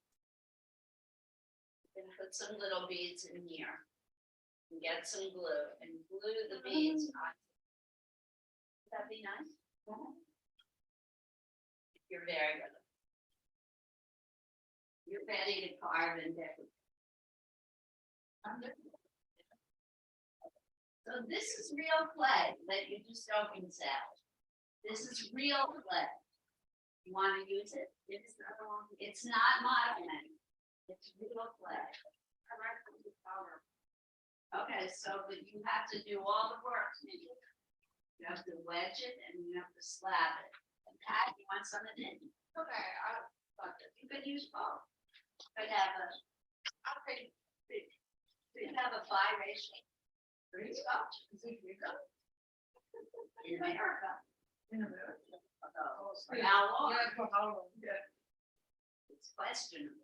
You can put some little beads in here and get some glue and glue the beads on. Would that be nice? You're very good. You're ready to carve and decorate. So this is real clay that you just open salad. This is real clay. You want to use it? It's not modified. It's real clay. Okay, so but you have to do all the work. You have to wedge it and you have to slab it. And Pat, you want some of it? Okay, you could use both. Could have a, could have a biracial. There you go. There you go. In America. In America. For how long? Yeah, for how long? Yeah. It's questionable.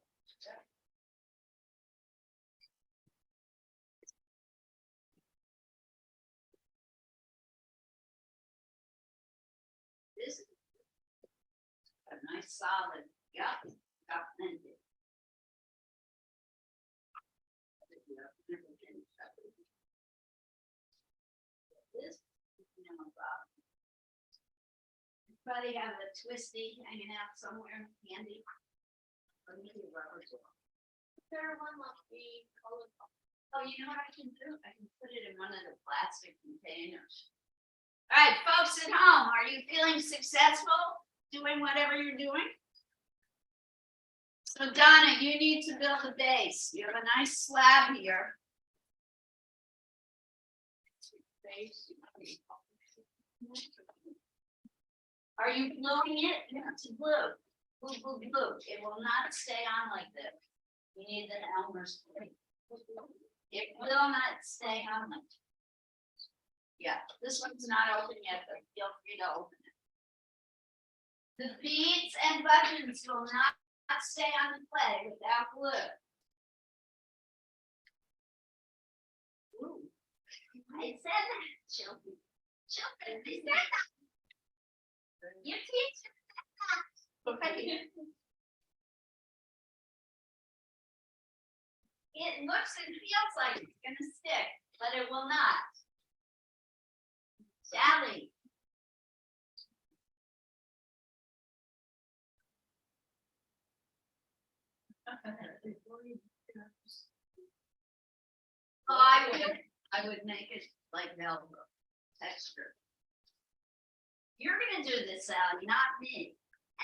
nice solid, yep, got plenty. This, Everybody have a twisty hanging out somewhere handy? Or maybe a rubber ball. There one like the color. Oh, you know what I can do? I can put it in one of the plastic containers. All right, folks at home, are you feeling successful doing whatever you're doing? So Donna, you need to build a base. You have a nice slab here. Are you gluing it? You have to glue. Glue, glue, glue. It will not stay on like this. You need an Elmer's glue. It will not stay on like this. Yeah, this one's not open yet, but feel free to open it. The beads and buttons will not stay on the clay without glue. Ooh, I said that, children. Children, they said that. You teach that. It looks and feels like it's gonna stick, but it will not. Sally. Oh, I would make it like Velcro texture. You're gonna do this, Sally, not me.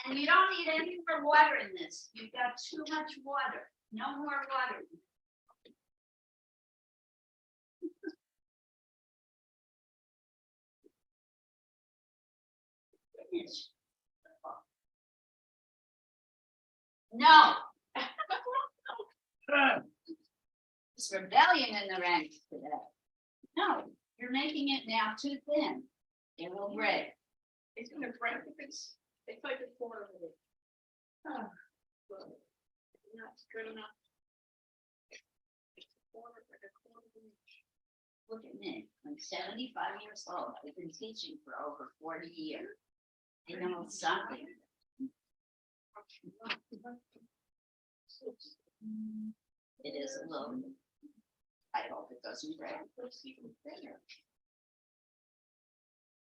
And you don't need any more water in this. You've got too much water. No more water. Finish. No. It's rebellion in the ranks today. No, you're making it now too thin. It will break. It's gonna break if it's like a quarter of it. Oh, well, not good enough. It's a quarter, like a quarter of an inch. Look at me, I'm 75 years old. I've been teaching for over 40 years. I know something. It is a little. I hope it doesn't break. It's even thinner.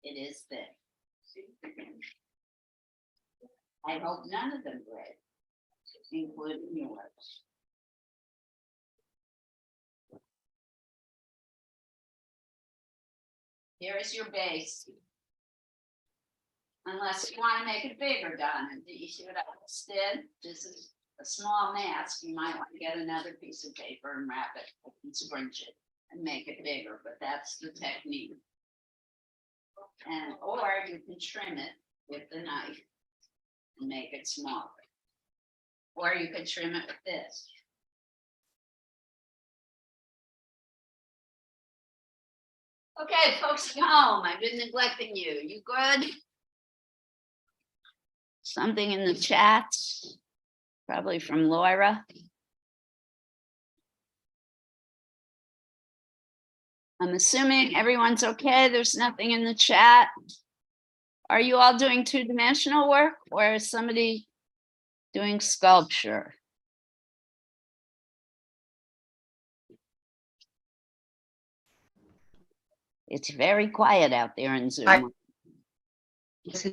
It is thick. I hope none of them break, including yours. Here is your base. Unless you want to make it bigger, Donna. Do you see what I just did? This is a small mask. You might want to get another piece of paper and wrap it and scrunch it and make it bigger, but that's the technique. And or you can trim it with the knife and make it smaller. Or you could trim it with this. Okay, folks at home, I've been neglecting you. You good? Something in the chat, probably from Laura. I'm assuming everyone's okay. There's nothing in the chat. Are you all doing two-dimensional work or is somebody doing sculpture? It's very quiet out there in Zoom. It's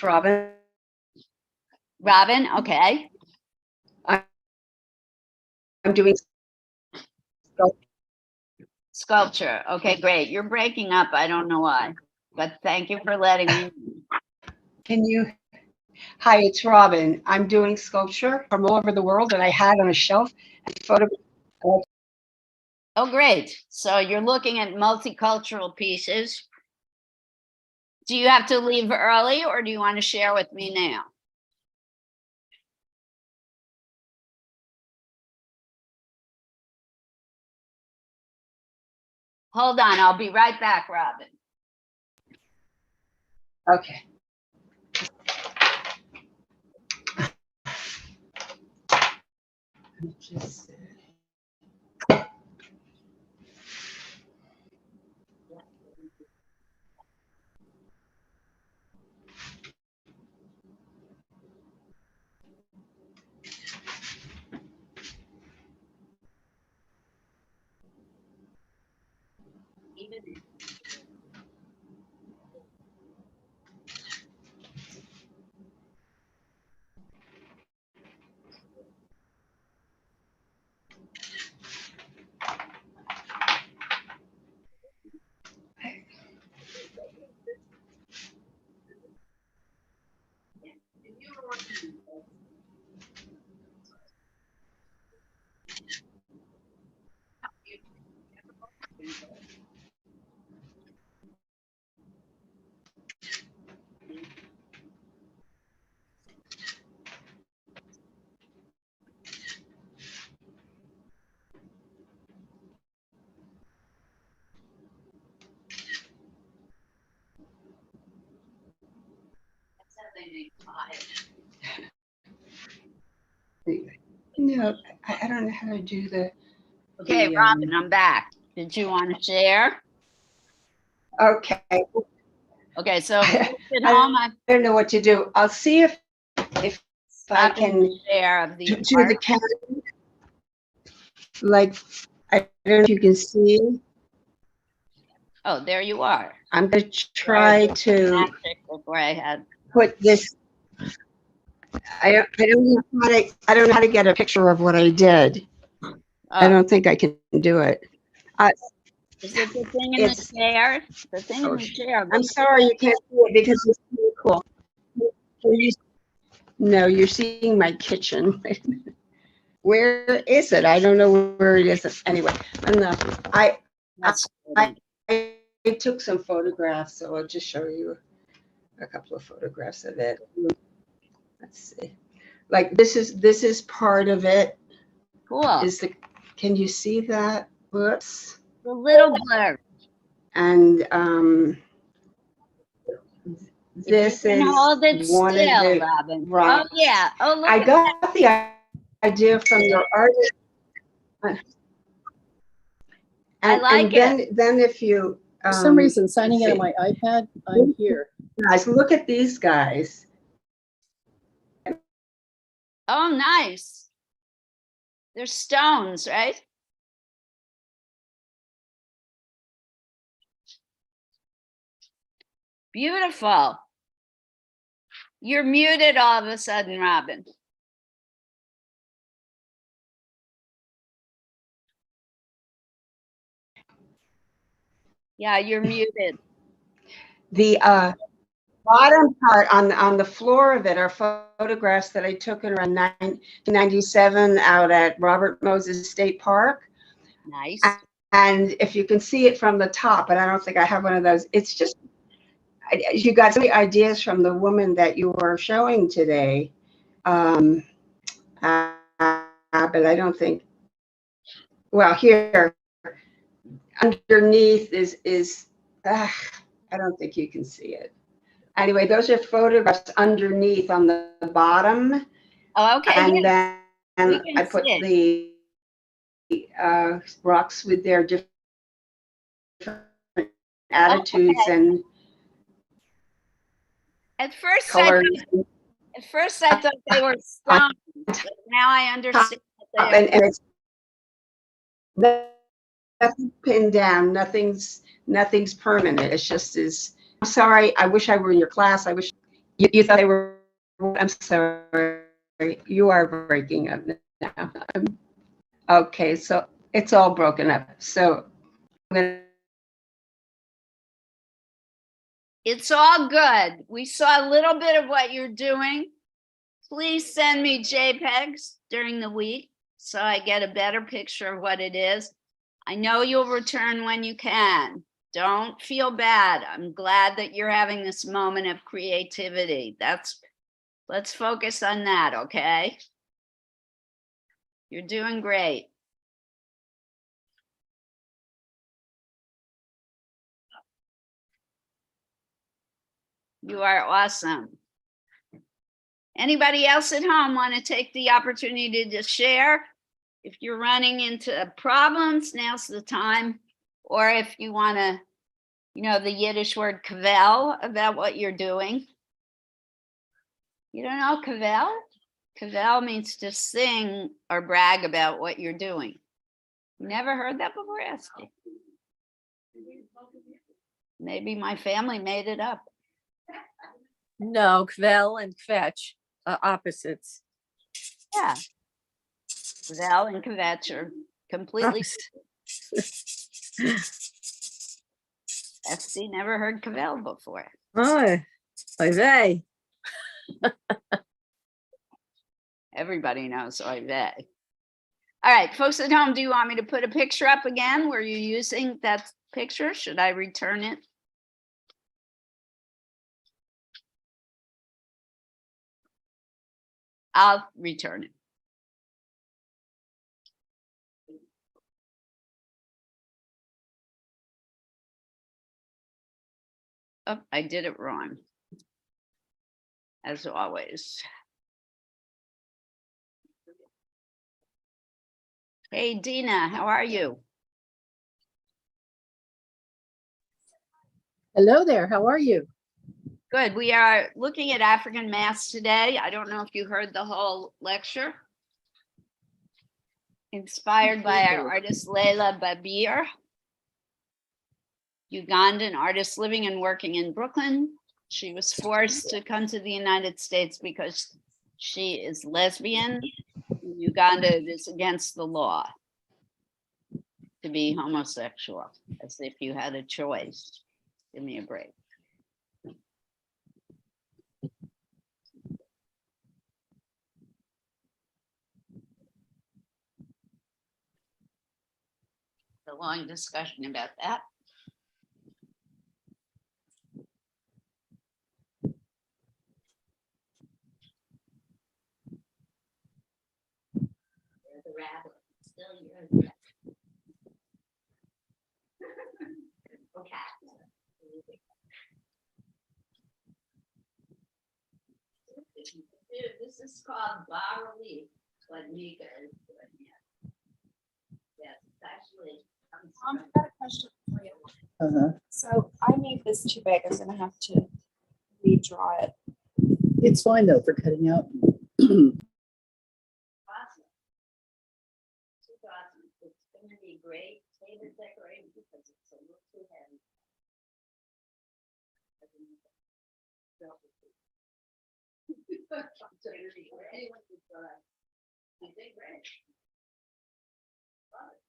Robin. Robin, okay. I'm doing Sculpture. Okay, great. You're breaking up. I don't know why, but thank you for letting me. Can you? Hi, it's Robin. I'm doing sculpture from all over the world that I had on a shelf. Oh, great. So you're looking at multicultural pieces. Do you have to leave early or do you want to share with me now? Hold on, I'll be right back, Robin. Okay. Just, No, I don't know how to do the. Okay, the, Robin, I'm back. Did you want to share? Okay, Okay, so I folks at home, I've don't know what to do. I'll see if I stopping can the share of the do the art. count. Like, I don't know if you can see. Oh, there you are. I'm gonna try to Magic before I had. put this. I don't know how to get a picture of what I did. I Oh, don't think I can do it. is it the thing in the It's- chair? The thing in Oh, the chair. I'm sorry you can't see it because it's too cool. No, you're seeing my kitchen. Where is it? I don't know where it is. Anyway, enough. That's I took some photographs, so I'll just show you a couple of photographs of it. Let's see. Like this is part of it. cool. Can you see that? Whoops. A little blur. And If this you can is hold it one of still, the Robin. Oh rocks. yeah. Oh look I at that. got the idea from your artist. I like it. Then if you For some reason, signing in on let's my iPad, I'm here. guys, look at these guys. Oh, nice. They're stones, right? Beautiful. You're muted all of a sudden, Robin. Yeah, you're muted. The bottom part on the floor of it are photographs that I took in around 1997 out at Robert Moses State Park. Nice. And if you can see it from the top, and I don't think I have one of those, it's just, you got so many ideas from the woman that you were showing today. But I don't think, well, here, underneath is I don't think you can see it. Anyway, those are photographs underneath on the bottom. Oh, okay. And Yeah. then We can I put see the rocks with their different attitudes and At first, colors. I thought they were stones. But now I understand that they are. And it's nothing pinned down, nothing's permanent. It's just is. I'm sorry. I wish I were in your class. I wish you thought they were. I'm sorry. You are breaking up now. Okay, so it's all broken up. So I'm gonna. It's all good. We saw a little bit of what you're doing. Please send me JPEGs during the week so I get a better picture of what it is. I know you'll return when you can. Don't feel bad. I'm glad that you're having this moment of creativity. Let's focus on that, okay? You're doing great. You are awesome. Anybody else at home want to take the opportunity to share? If you're running into problems, now's the time. Or if you want to, the Yiddish word kavel about what you're doing. You don't know kavel? Kavel means to sing or brag about what you're doing. You never heard that before, Esther? Maybe my family made it up. No, kvel and kvetch are opposites. Yeah. Kavel and kvetch are completely. Esty never heard kavel before. Oh, oy vey. Everybody knows oy vey. All right, folks at home, do you want me to put a picture up again? Were you using that picture? Should I return it? I'll return it. Oh, I did it wrong. as always. Hey, Dina, how are you? Hello there, how are you? Good. We are looking at African Mass today. I don't know if you heard the whole lecture. Inspired by our artist Leila Babir, Ugandan artist living and working in Brooklyn. She was forced to come to the United States because she is lesbian. In Uganda, it is against the law to be homosexual, as if you had a choice. Give me a break. A long discussion about that. You're the rabbit. Still you're the rabbit. Okay. Dude, this is called bas relief, what Mika is doing here. Yes, it's actually. I've got a question for you. Uh-huh. So I made this too big. I'm gonna have to redraw it. It's fine though for cutting out. Awesome. Super awesome. It's gonna be great table decorating because it's a little too heavy. So it'll be for anyone who's got, I think, right? Love it.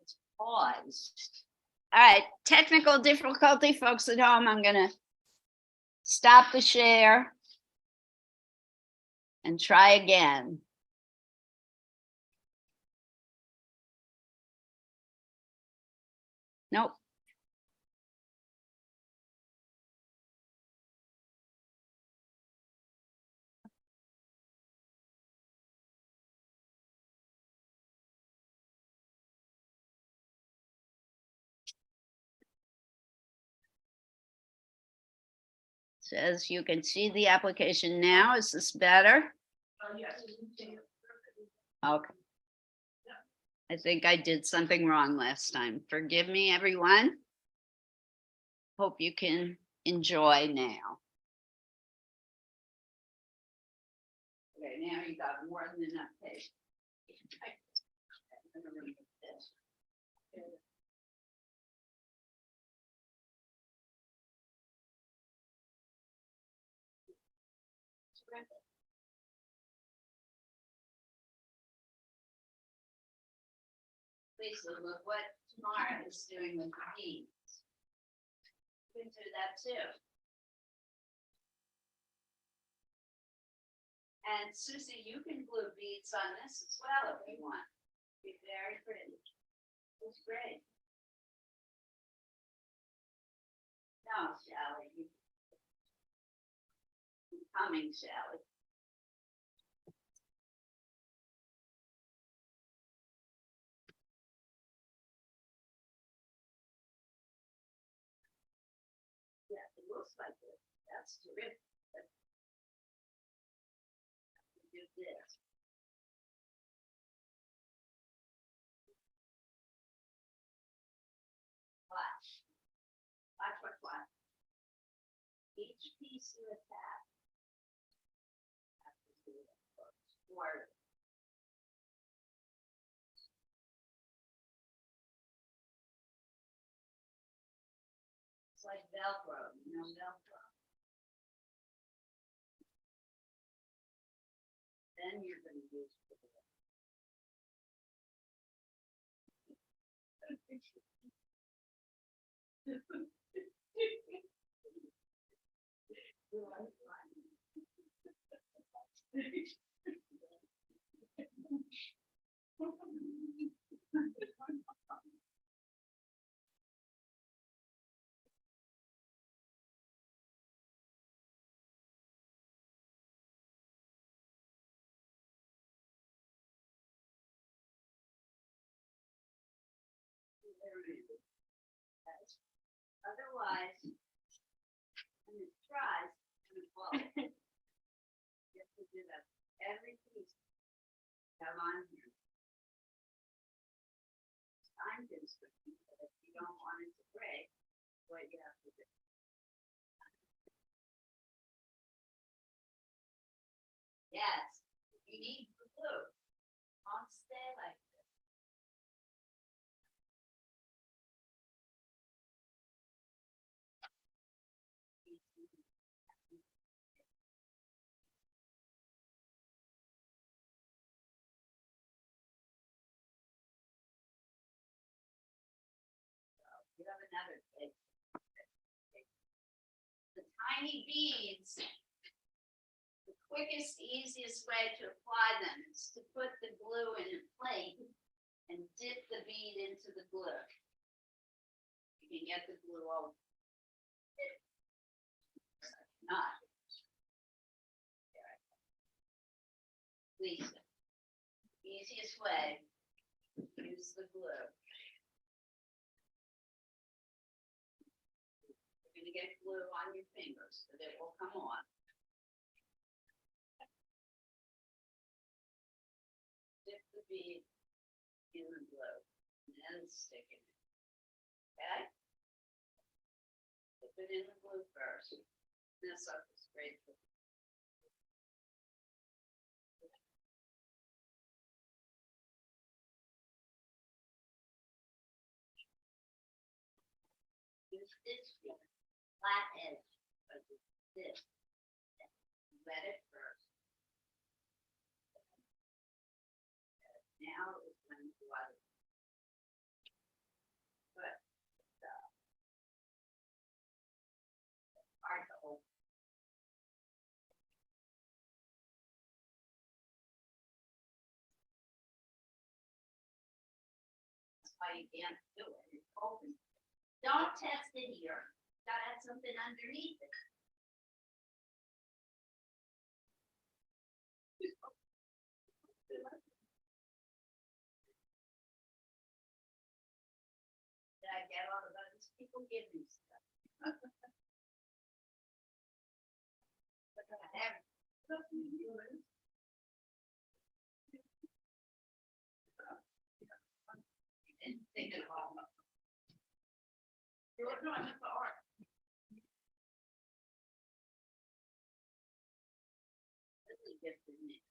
It's paused. All right, technical difficulty, folks at home. I'm gonna stop the share and try again. Nope. Says you can see the application now. Is this better? Yes. Okay. I think I did something wrong last time. Forgive me, everyone. Hope you can enjoy now. Okay, now you got more than enough page. Please look what Tamara is doing with the beads. You can do that too. And Susie, you can glue beads on this as well if you want. Be very pretty. It's great. No, Sally. I'm coming, Sally. Yeah, it looks like it. That's terrific. Do this. Watch. Watch. Each piece you attach. Have to do it first. Or it's like Velcro, you know, Velcro. Then you're gonna use Otherwise, when it dries, it will. You have to do that every piece. Have on here. Time consuming, but if you don't want it to break, what you have to do. Yes, you need the glue. Don't stay like this. You have another cake. The tiny beads, the quickest, easiest way to apply them is to put the glue in a plate and dip the bead into the glue. You can get the glue over. Not. Lisa, easiest way, use the glue. You're gonna get glue on your fingers, but it will come on. Dip the bead in the glue and then stick it. Okay? Dip it in the glue first. This up is great. Use this flat edge, but it's this. Wet it first. Now it's when you water. But hard to open. That's why you can't do it. It's open. Don't test it here. Gotta have something underneath it. Did I get all the buttons? People give me stuff. But I have nothing to do with it. You didn't think it all up. You're doing it for art. This is gifted me.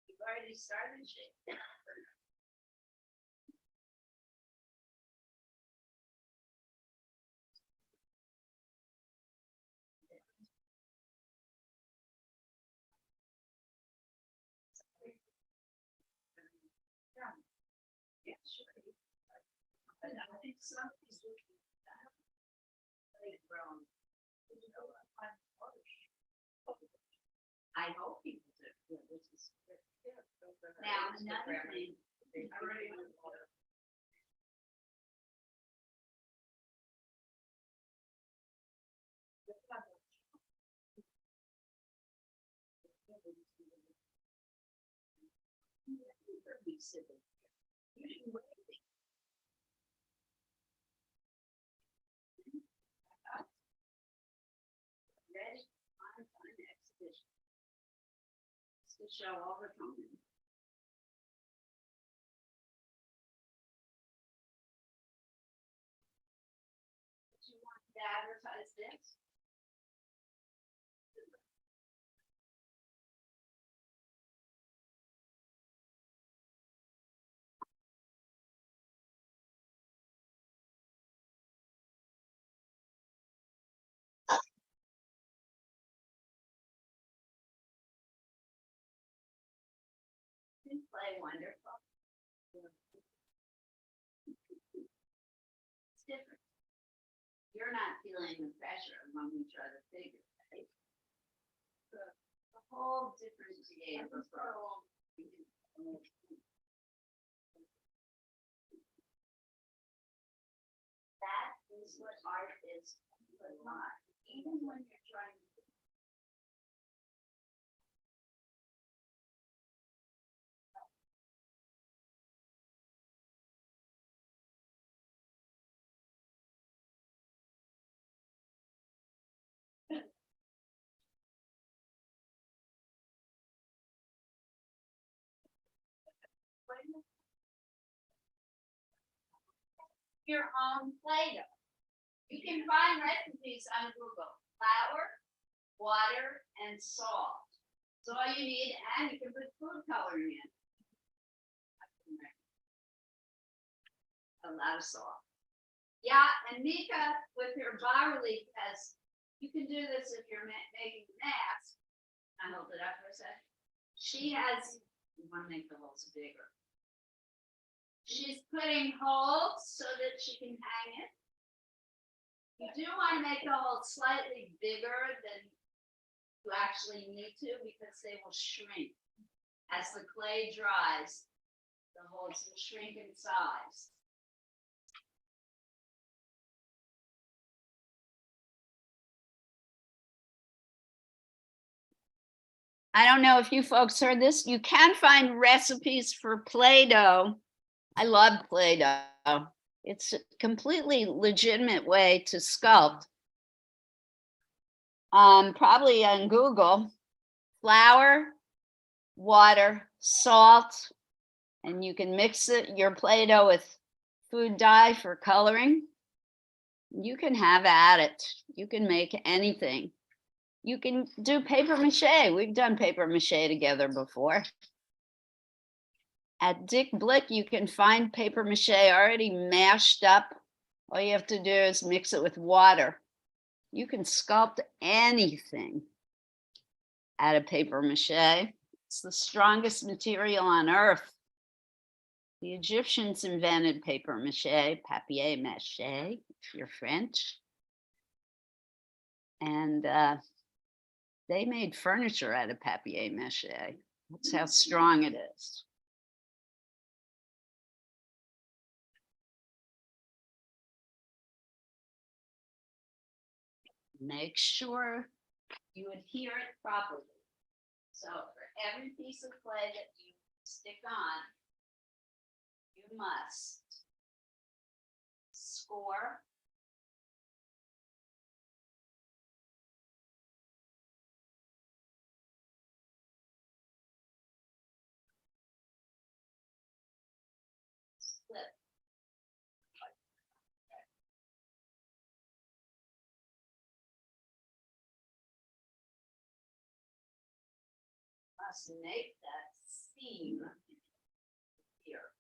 You've already started shaking. Yeah, sure. But I think somebody's looking at that. They've grown. I hope people do. Yeah, this is. Now, another thing. I already went water. Ready, on time exhibition. It's to show all the time. Do you want to advertise this? You can play wonderful. It's different. You're not feeling the pressure when we try to figure it. whole different game. That is what art is, but not, even when you're trying to. Your own Play-Doh. You can find recipes on Google. Flour, water, and salt. That's all you need, and you can put food coloring in. A lot of salt. Yeah, and Mika with her bas-relief has, you can do this if you're making a mask. I hold it up for a sec. She has, you want to make the holes bigger. She's putting holes so that she can hang it. You do want to make the holes slightly bigger than you actually need to because they will shrink. As the clay dries, the holes will shrink in size. I don't know if you folks heard this. You can find recipes for Play-Doh. I love Play-Doh. It's a completely legitimate way to sculpt. Probably on Google, flour, water, salt, and you can mix your Play-Doh with food dye for coloring. You can have at it. You can make anything. You can do paper mache. We've done paper mache together before. At Dick Blick, you can find paper mache already mashed up. All you have to do is mix it with water. You can sculpt anything out of paper mache. It's the strongest material on earth. The Egyptians invented paper mache, papier mache, if you're French. And they made furniture out of papier mache. That's how strong it is. Make sure you adhere it properly. So for every piece of clay that you stick on, you must score slip. Must make that seam here.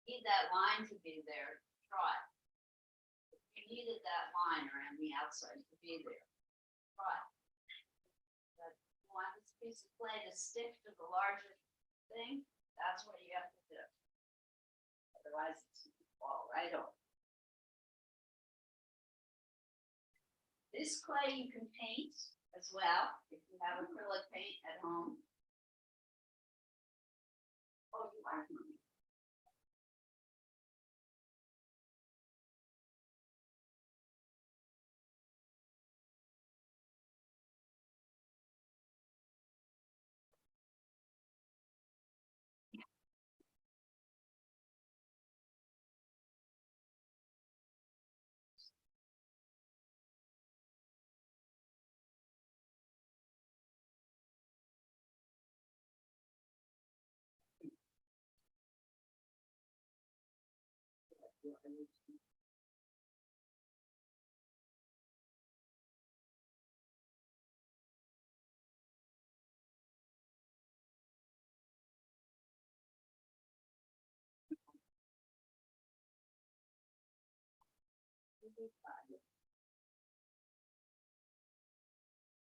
Need that line to be there, try. If you needed that line around the outside to be there, try. But you want this piece of clay to stick to the larger thing, that's what you have to do. Otherwise, it's gonna fall right over. This clay you can paint as well, if you have acrylic paint at home. Oh, you are.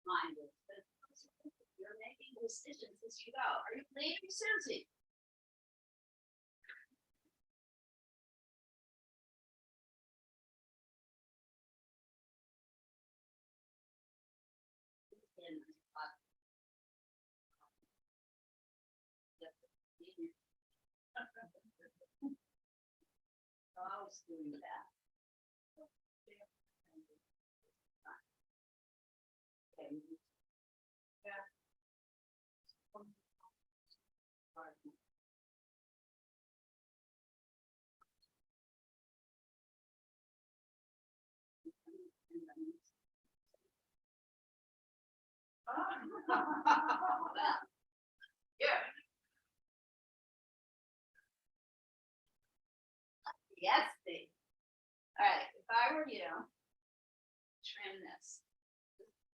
Mind it, but you're making decisions as you go. Are you leaving, Susie? loves doing that. Okay. Yeah. Yeah. Yes, Steve. All right, if I were you, trim this.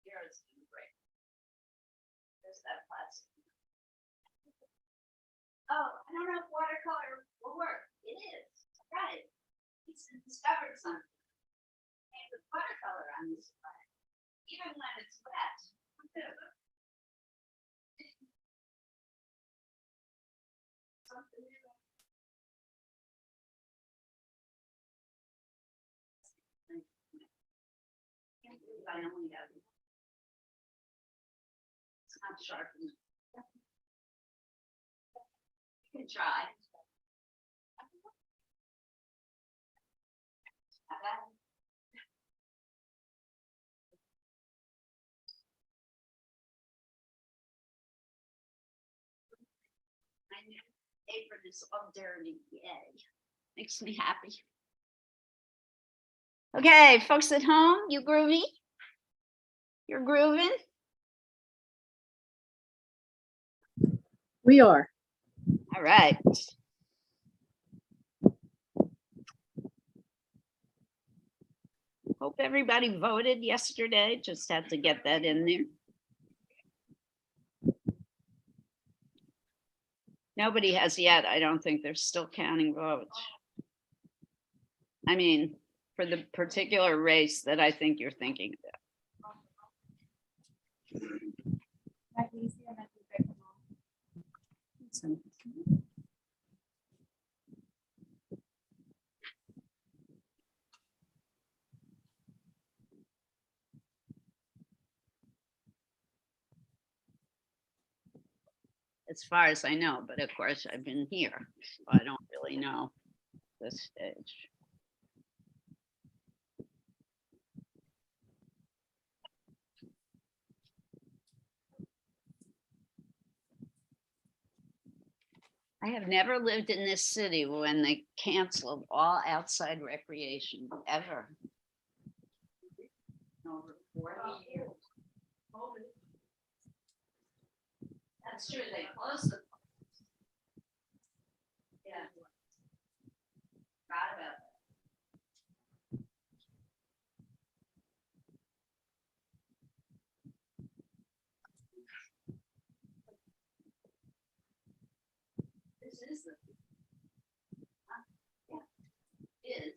Here is gonna break. There's that plastic. Oh, I don't know if watercolor will work. It is. Right. He's discovered something. And with watercolor on this side, even when it's wet. Something new. Can't believe I only have. It's not sharp enough. You can try. My new apron is all dirty. Yay. Makes me happy. Okay, folks at home, you groovy? You're grooving? We are. All right. Hope everybody voted yesterday. Just had to get that in there. Nobody has yet. I don't think they're still counting votes. I mean, for the particular race that I think you're thinking about. As far as I know, but of course I've been here, so I don't really know this stage. I have never lived in this city when they canceled all outside recreation ever. Over 40 years. That's true, they closed the. Yeah. Forgot about that. This is the. Yeah, it is.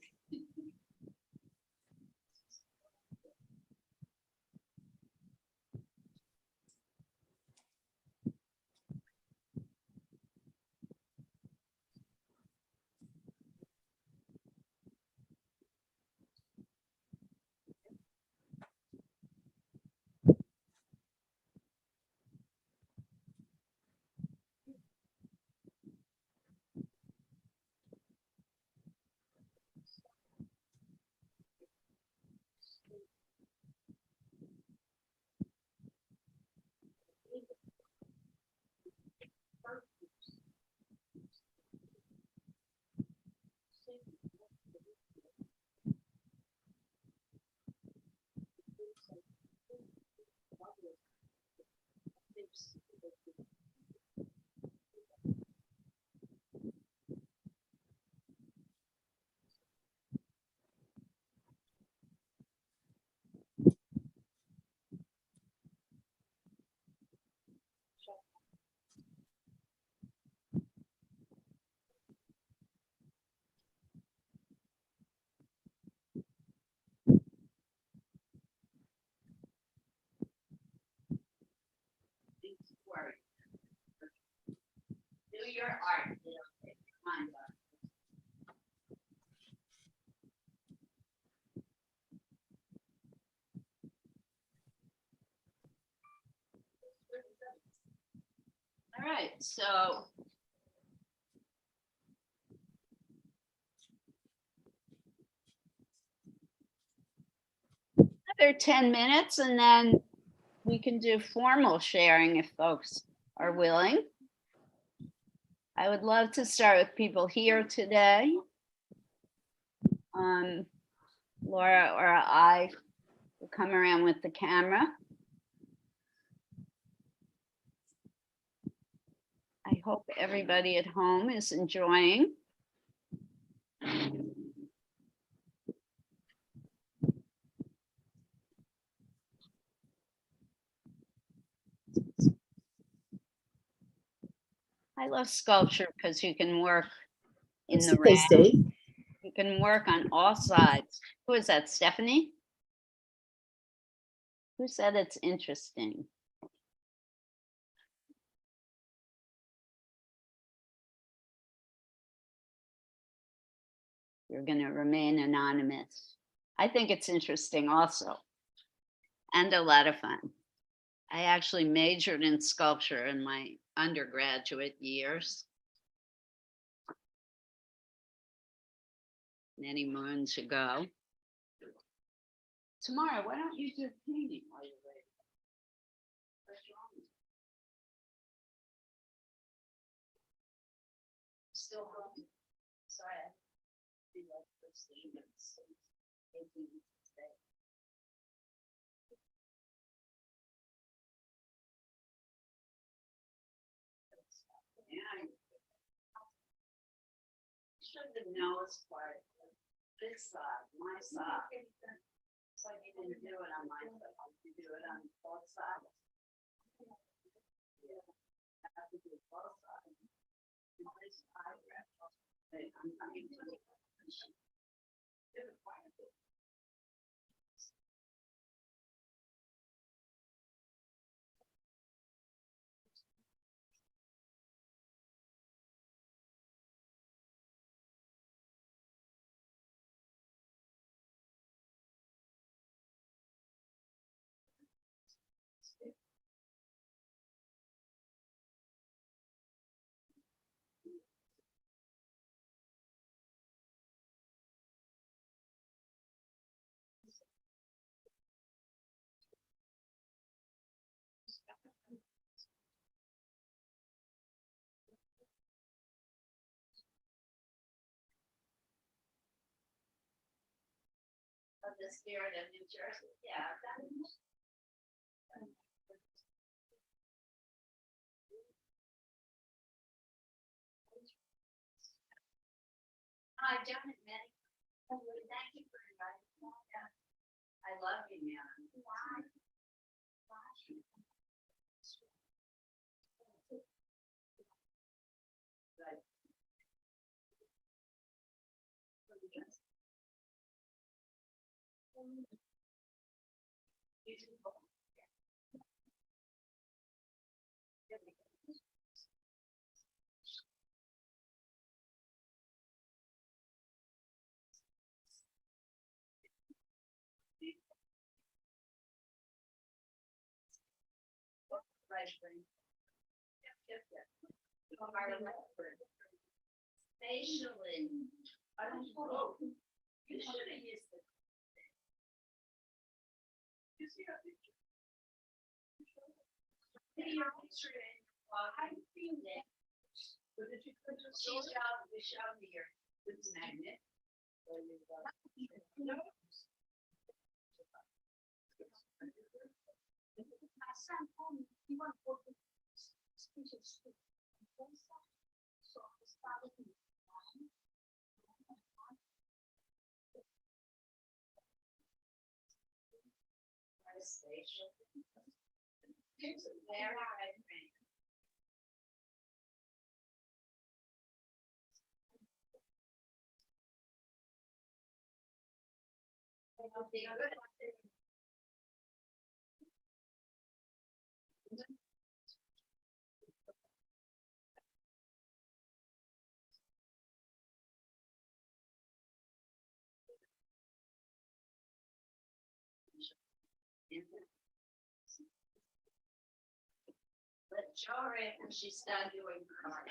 Worry. Do your art. It'll take your mind off. All right, so another 10 minutes and then we can do formal sharing if folks are willing. I would love to start with people here today. Laura or I will come around with the camera. I hope everybody at home is enjoying. I love sculpture because you can work in the round. You can work on all sides. Who is that, Stephanie? Who said it's interesting? You're going to remain anonymous. I think it's interesting also, and a lot of fun. I actually majored in sculpture in my undergraduate years. Many moons ago. Tomorrow, why don't you do painting while you're ready? What's wrong with you? Still home. Sorry, I feel like this thing that's taking today. Yeah. Should the nose part, this side, my side. So you didn't do it on my side, you do it on both sides. Yeah, I have to do both sides. Nice eyebrow. I'm coming to the conclusion. Do it quite a bit. Of the spirit of New Jersey, yeah. I've done it many. Thank you for inviting me. I love you, man. Spatially, I don't know. You should have used it. You see a picture? See your picture in, I've seen it. But did you put your we showed me your with the magnet. No. My son told me he wanted to work with speeches. So I started with spatial. There I think. Let Jo in when she's done doing her art.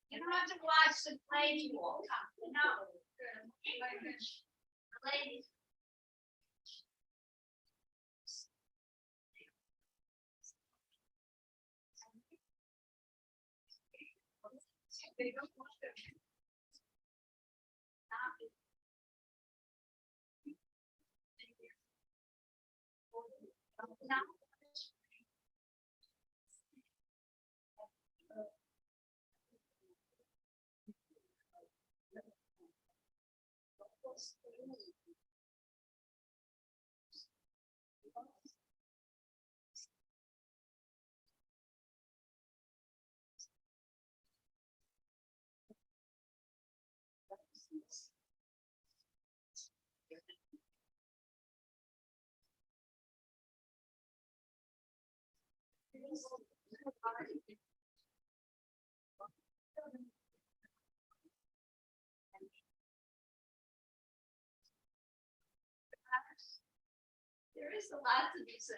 You don't have to watch the play, you all come. No. Ladies. There is a lot to be said.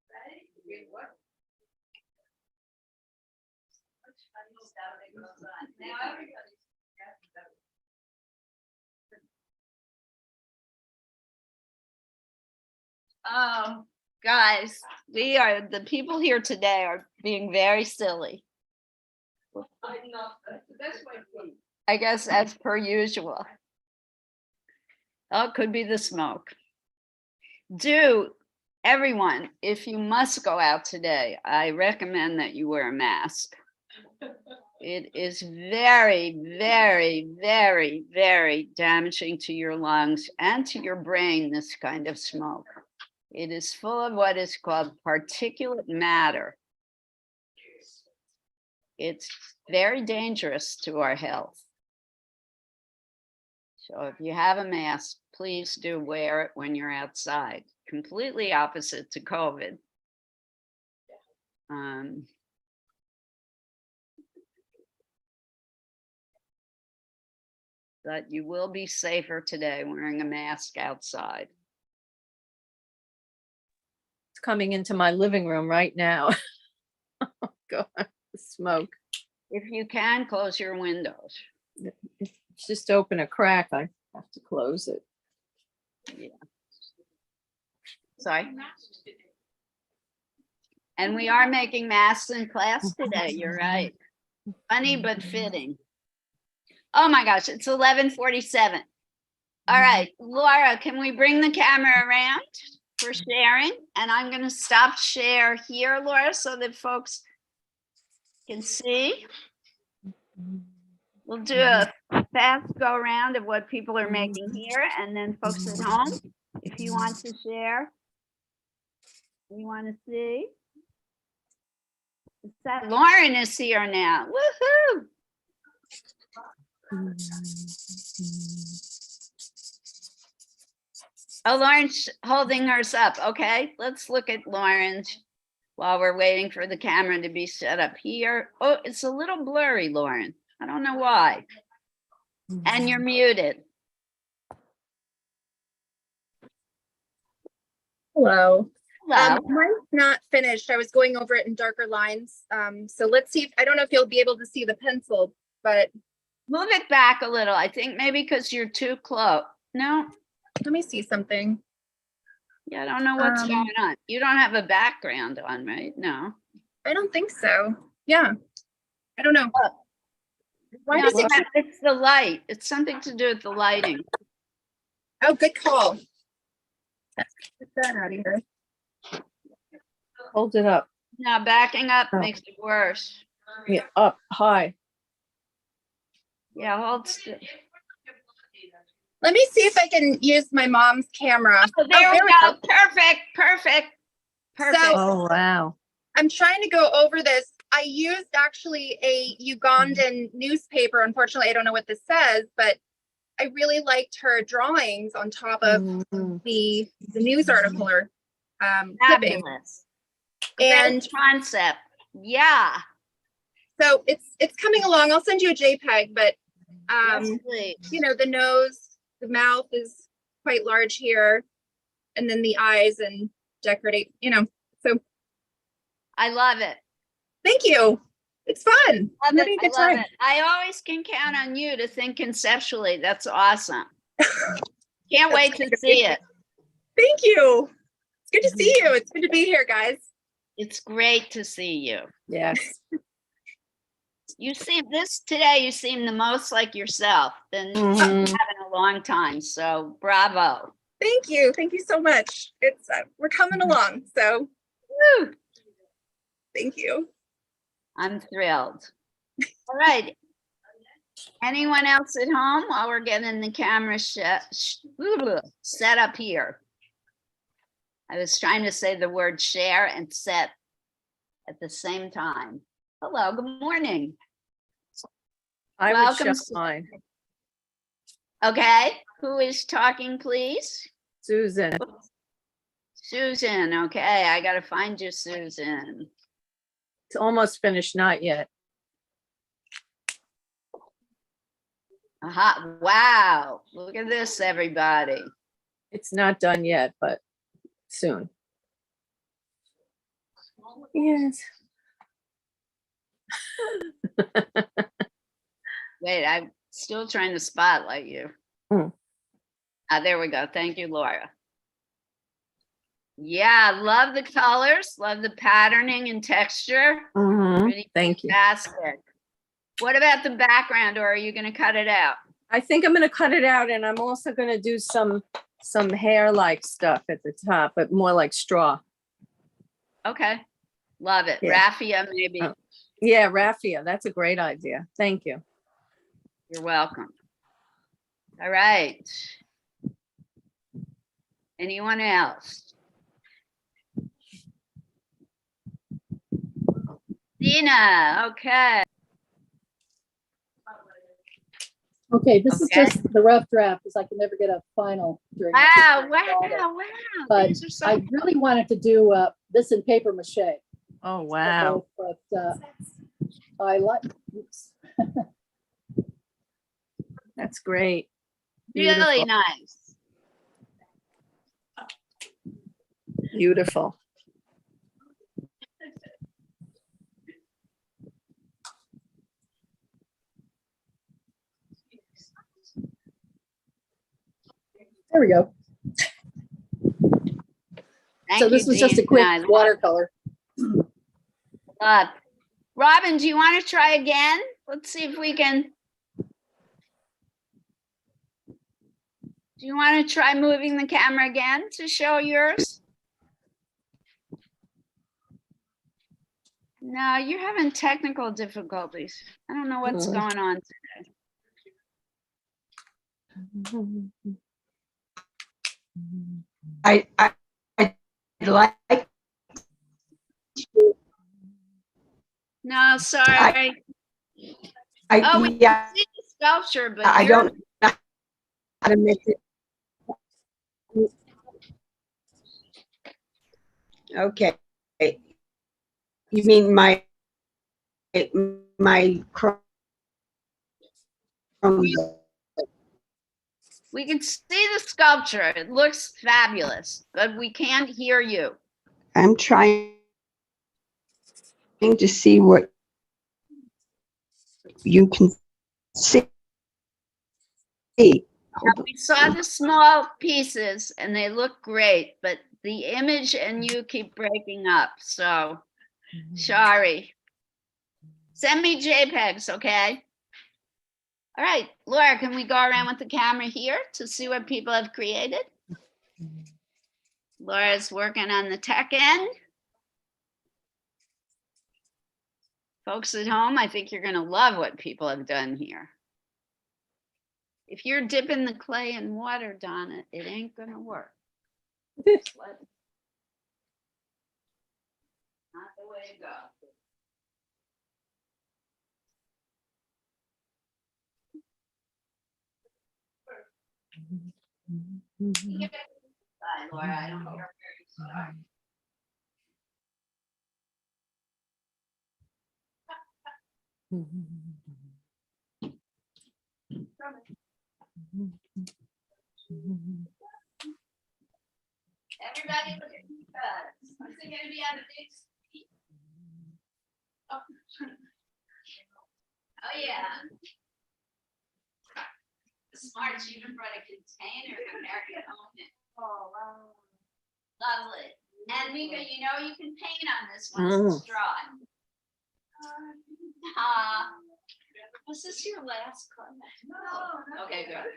Right? What? Much funny stuff that goes on. Now everybody's. Oh, guys, the people here today are being very silly. I guess as per usual. Oh, it could be the smoke. Everyone, if you must go out today, I recommend that you wear a mask. It is very, very, very, very damaging to your lungs and to your brain, this kind of smoke. It is full of what is called particulate matter. It's very dangerous to our health. So if you have a mask, please do wear it when you're outside. Completely opposite to COVID. But you will be safer today wearing a mask outside. It's coming into my living room right now. Oh, God, the smoke. If you can, close your windows. It's just open a crack. I have to close it. Yeah. Sorry. And we are making masks in class today. You're right. Funny but fitting. Oh my gosh, it's 11:47. All right, Laura, can we bring the camera around for sharing? And I'm going to stop share here, Laura, so that folks can see. We'll do a fast go around of what people are making here, and then folks at home, if you want to share, you want to see. It's that Lauren is here now. Woohoo! Oh, Lauren's holding hers up. Okay, let's look at Lauren's while we're waiting for the camera to be set up here. Oh, it's a little blurry, Lauren. I don't know why. And you're muted. Hello. Hello. Mine's not finished. I was going over it in darker lines. So let's see. I don't know if you'll be able to see the pencil, but Move it back a little. I think maybe because you're too close. No, let me see something. yeah, I don't know what's Um, going on. You don't have a background on, right? No. I don't think so. Yeah. I don't know. Why No, does it? it's the light. It's something to do with the lighting. Oh, good call. Get that out of here. Hold it up. Now backing up Oh. makes it worse. Yeah, up, high. Yeah, hold still. Let me see if I can use my mom's camera. Oh, there we we go. Perfect, perfect, perfect. So- Oh, wow. I'm trying to go over this. I used actually a Ugandan newspaper. Unfortunately, I don't know what this says, but I really liked her drawings on top of Mhm. the news article or clipping. Fabulous. And Great concept. Yeah. so it's coming along. I'll send you a JPEG, but Yes, please. you know, the nose, the mouth is quite large here, and then the eyes and decorate, you know. So I love it. thank you. It's fun. Love I'm it. having a I good love time. it. I always can count on you to think conceptually. That's awesome. Can't wait to see it. Thank you. It's good to see you. It's good to be here, guys. It's great to see you. Yes. You seem this today, you seem the most like yourself than you Mhm. have in a long time. So bravo. Thank you. Thank you so much. It's we're coming along. So Woo. thank you. I'm thrilled. All right. Anyone else at home while we're getting the camera set up here? I was trying to say the word share and set at the same time. Hello, good morning. I would Welcome, show mine. Okay, who is talking, please? Susan. Susan, okay, I gotta find you, Susan. It's almost finished, not yet. Aha, wow, look at this, everybody. It's not done yet, but soon. Yes. Wait, I'm still trying to spotlight you. Hmm. There we go. Thank you, Laura. Yeah, love the colors, love the patterning and texture. Mhm. Pretty Thank you. fantastic. What about the background, or are you gonna cut it out? I think I'm gonna cut it out, and I'm also gonna do some hair-like stuff at the top, but more like straw. Okay, love it. Yeah. Raffia, maybe. Oh. Yeah, raffia. That's a great idea. Thank you. You're welcome. All right. Anyone else? Dina, okay. Okay, this is Okay. just the rough draft, because I can never get a final during. the Wow, two-day wow, audit. wow. But These are so I really wanted to do this in paper mache. Oh, wow. But I like, oops. That's great. really Beautiful. nice. Beautiful. There we go. Thank So this you, was just a Dina. quick I love watercolor. it. Robin, do you want to try again? Let's see if we can. Do you want to try moving the camera again to show yours? No, you're having technical difficulties. I don't know what's Mhm. going on. I like, No, sorry. Oh, we yeah, see the sculpture, but I you're- don't know how to make it. Okay. You mean my Chrome? we can see the sculpture. It looks fabulous, but we can't hear you. I'm trying to see what you can see. Hold on. We saw the small pieces and they look great, but the image and you keep breaking up, so sorry. Send me JPEGs, okay? All right, Laura, can we go around with the camera here to see what people have created? Laura's working on the tech end. Folks at home, I think you're gonna love what people have done here. If you're dipping the clay in water, Donna, it ain't gonna work. Not the way to go. Bye, Laura, I don't hear very sorry. Everybody look at me. Is it gonna be on the big screen? Oh. Oh, yeah. The smarts even brought a container to American own it. Oh, wow. Lovely. And Mika, you know you can paint on this one, it's straw. Was this your last class? No. Okay, good.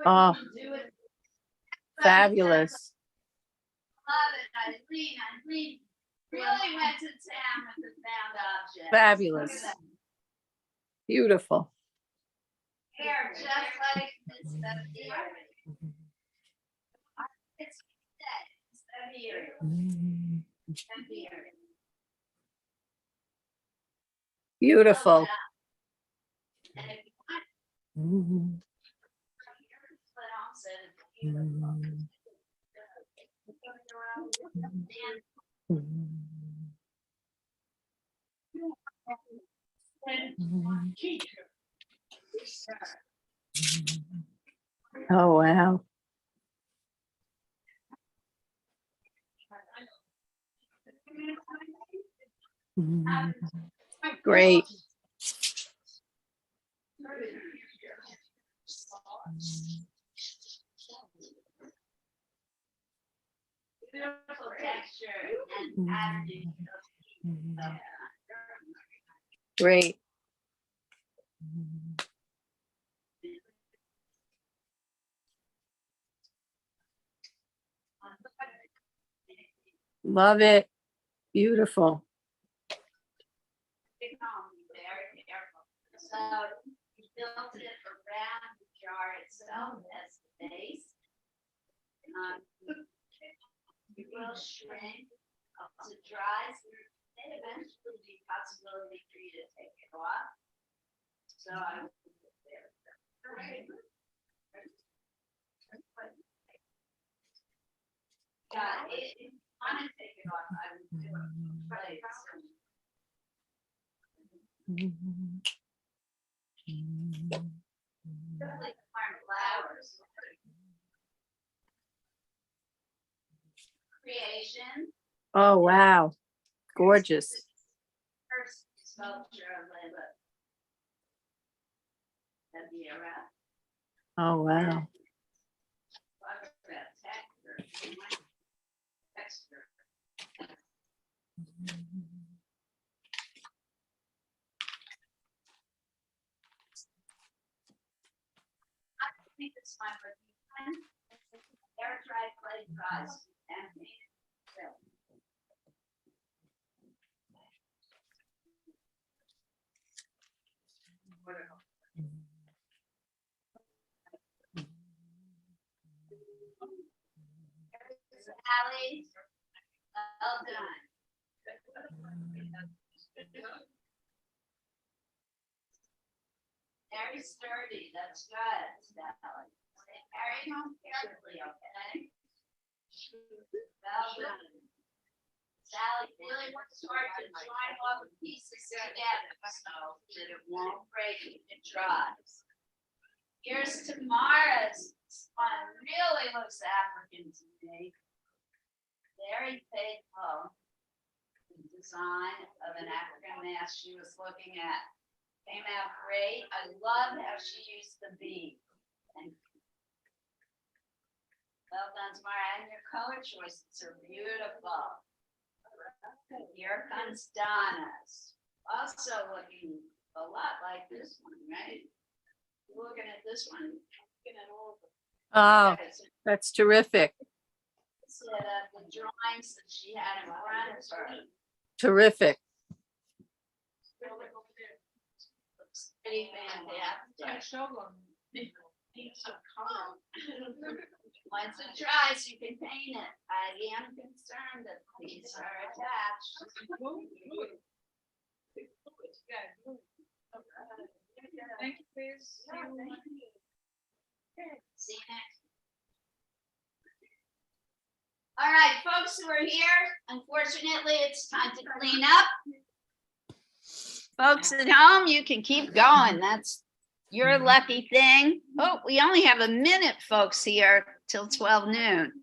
Oh, fabulous. Love it, Eileen really went to town with the found objects. Fabulous. Beautiful. Hair just like this stuff here. It's that here. That here. Beautiful. And if you want, but also, Oh, wow. Great. Beautiful texture and adding. Great. Love it. Beautiful. Very careful. So we built it around the jar itself as the base. It will shrink up to dry. So there may eventually be possibility for you to take it off. So I will put it there. Right. Yeah, if you want to take it off, I would do it. But it's like flowers. Creation. Oh, wow. Gorgeous. First sculpture of Layla. Oh, wow. Texture. I think it's fine, but you can air dry clay dries and paint it. So. Allie, well done. Very sturdy, that's good, Sally. Carry home carefully, okay? Well done. Sally really works hard to join all the pieces together so that it won't break if it dries. Here's Tamara's. This one really looks African to me. Very faithful. The design of an African mask she was looking at. Came out great. I love how she used the bead. And well done, Tamara, and your color choices are beautiful. Here comes Donna's. Also looking a lot like this one, right? Looking at this one, looking at all of them. Oh, It's that's terrific. set up the drawings that she had in front of her. Terrific. Looks pretty fantastic. Show them. It's a color. Once it dries, you can paint it. I am concerned that these are attached. Thank you, please. See you next. All right, folks who are here, unfortunately, it's time to clean up. Folks at home, you can keep going. That's your lucky thing. Oh, we only have a minute, folks, here till 12 noon.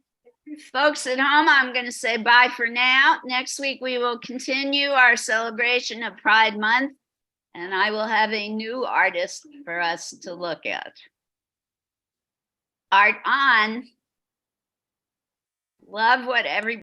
Folks at home, I'm going to say bye for now. Next week, we will continue our celebration of Pride Month, and I will have a new artist for us to look at. Art on. Love what everybody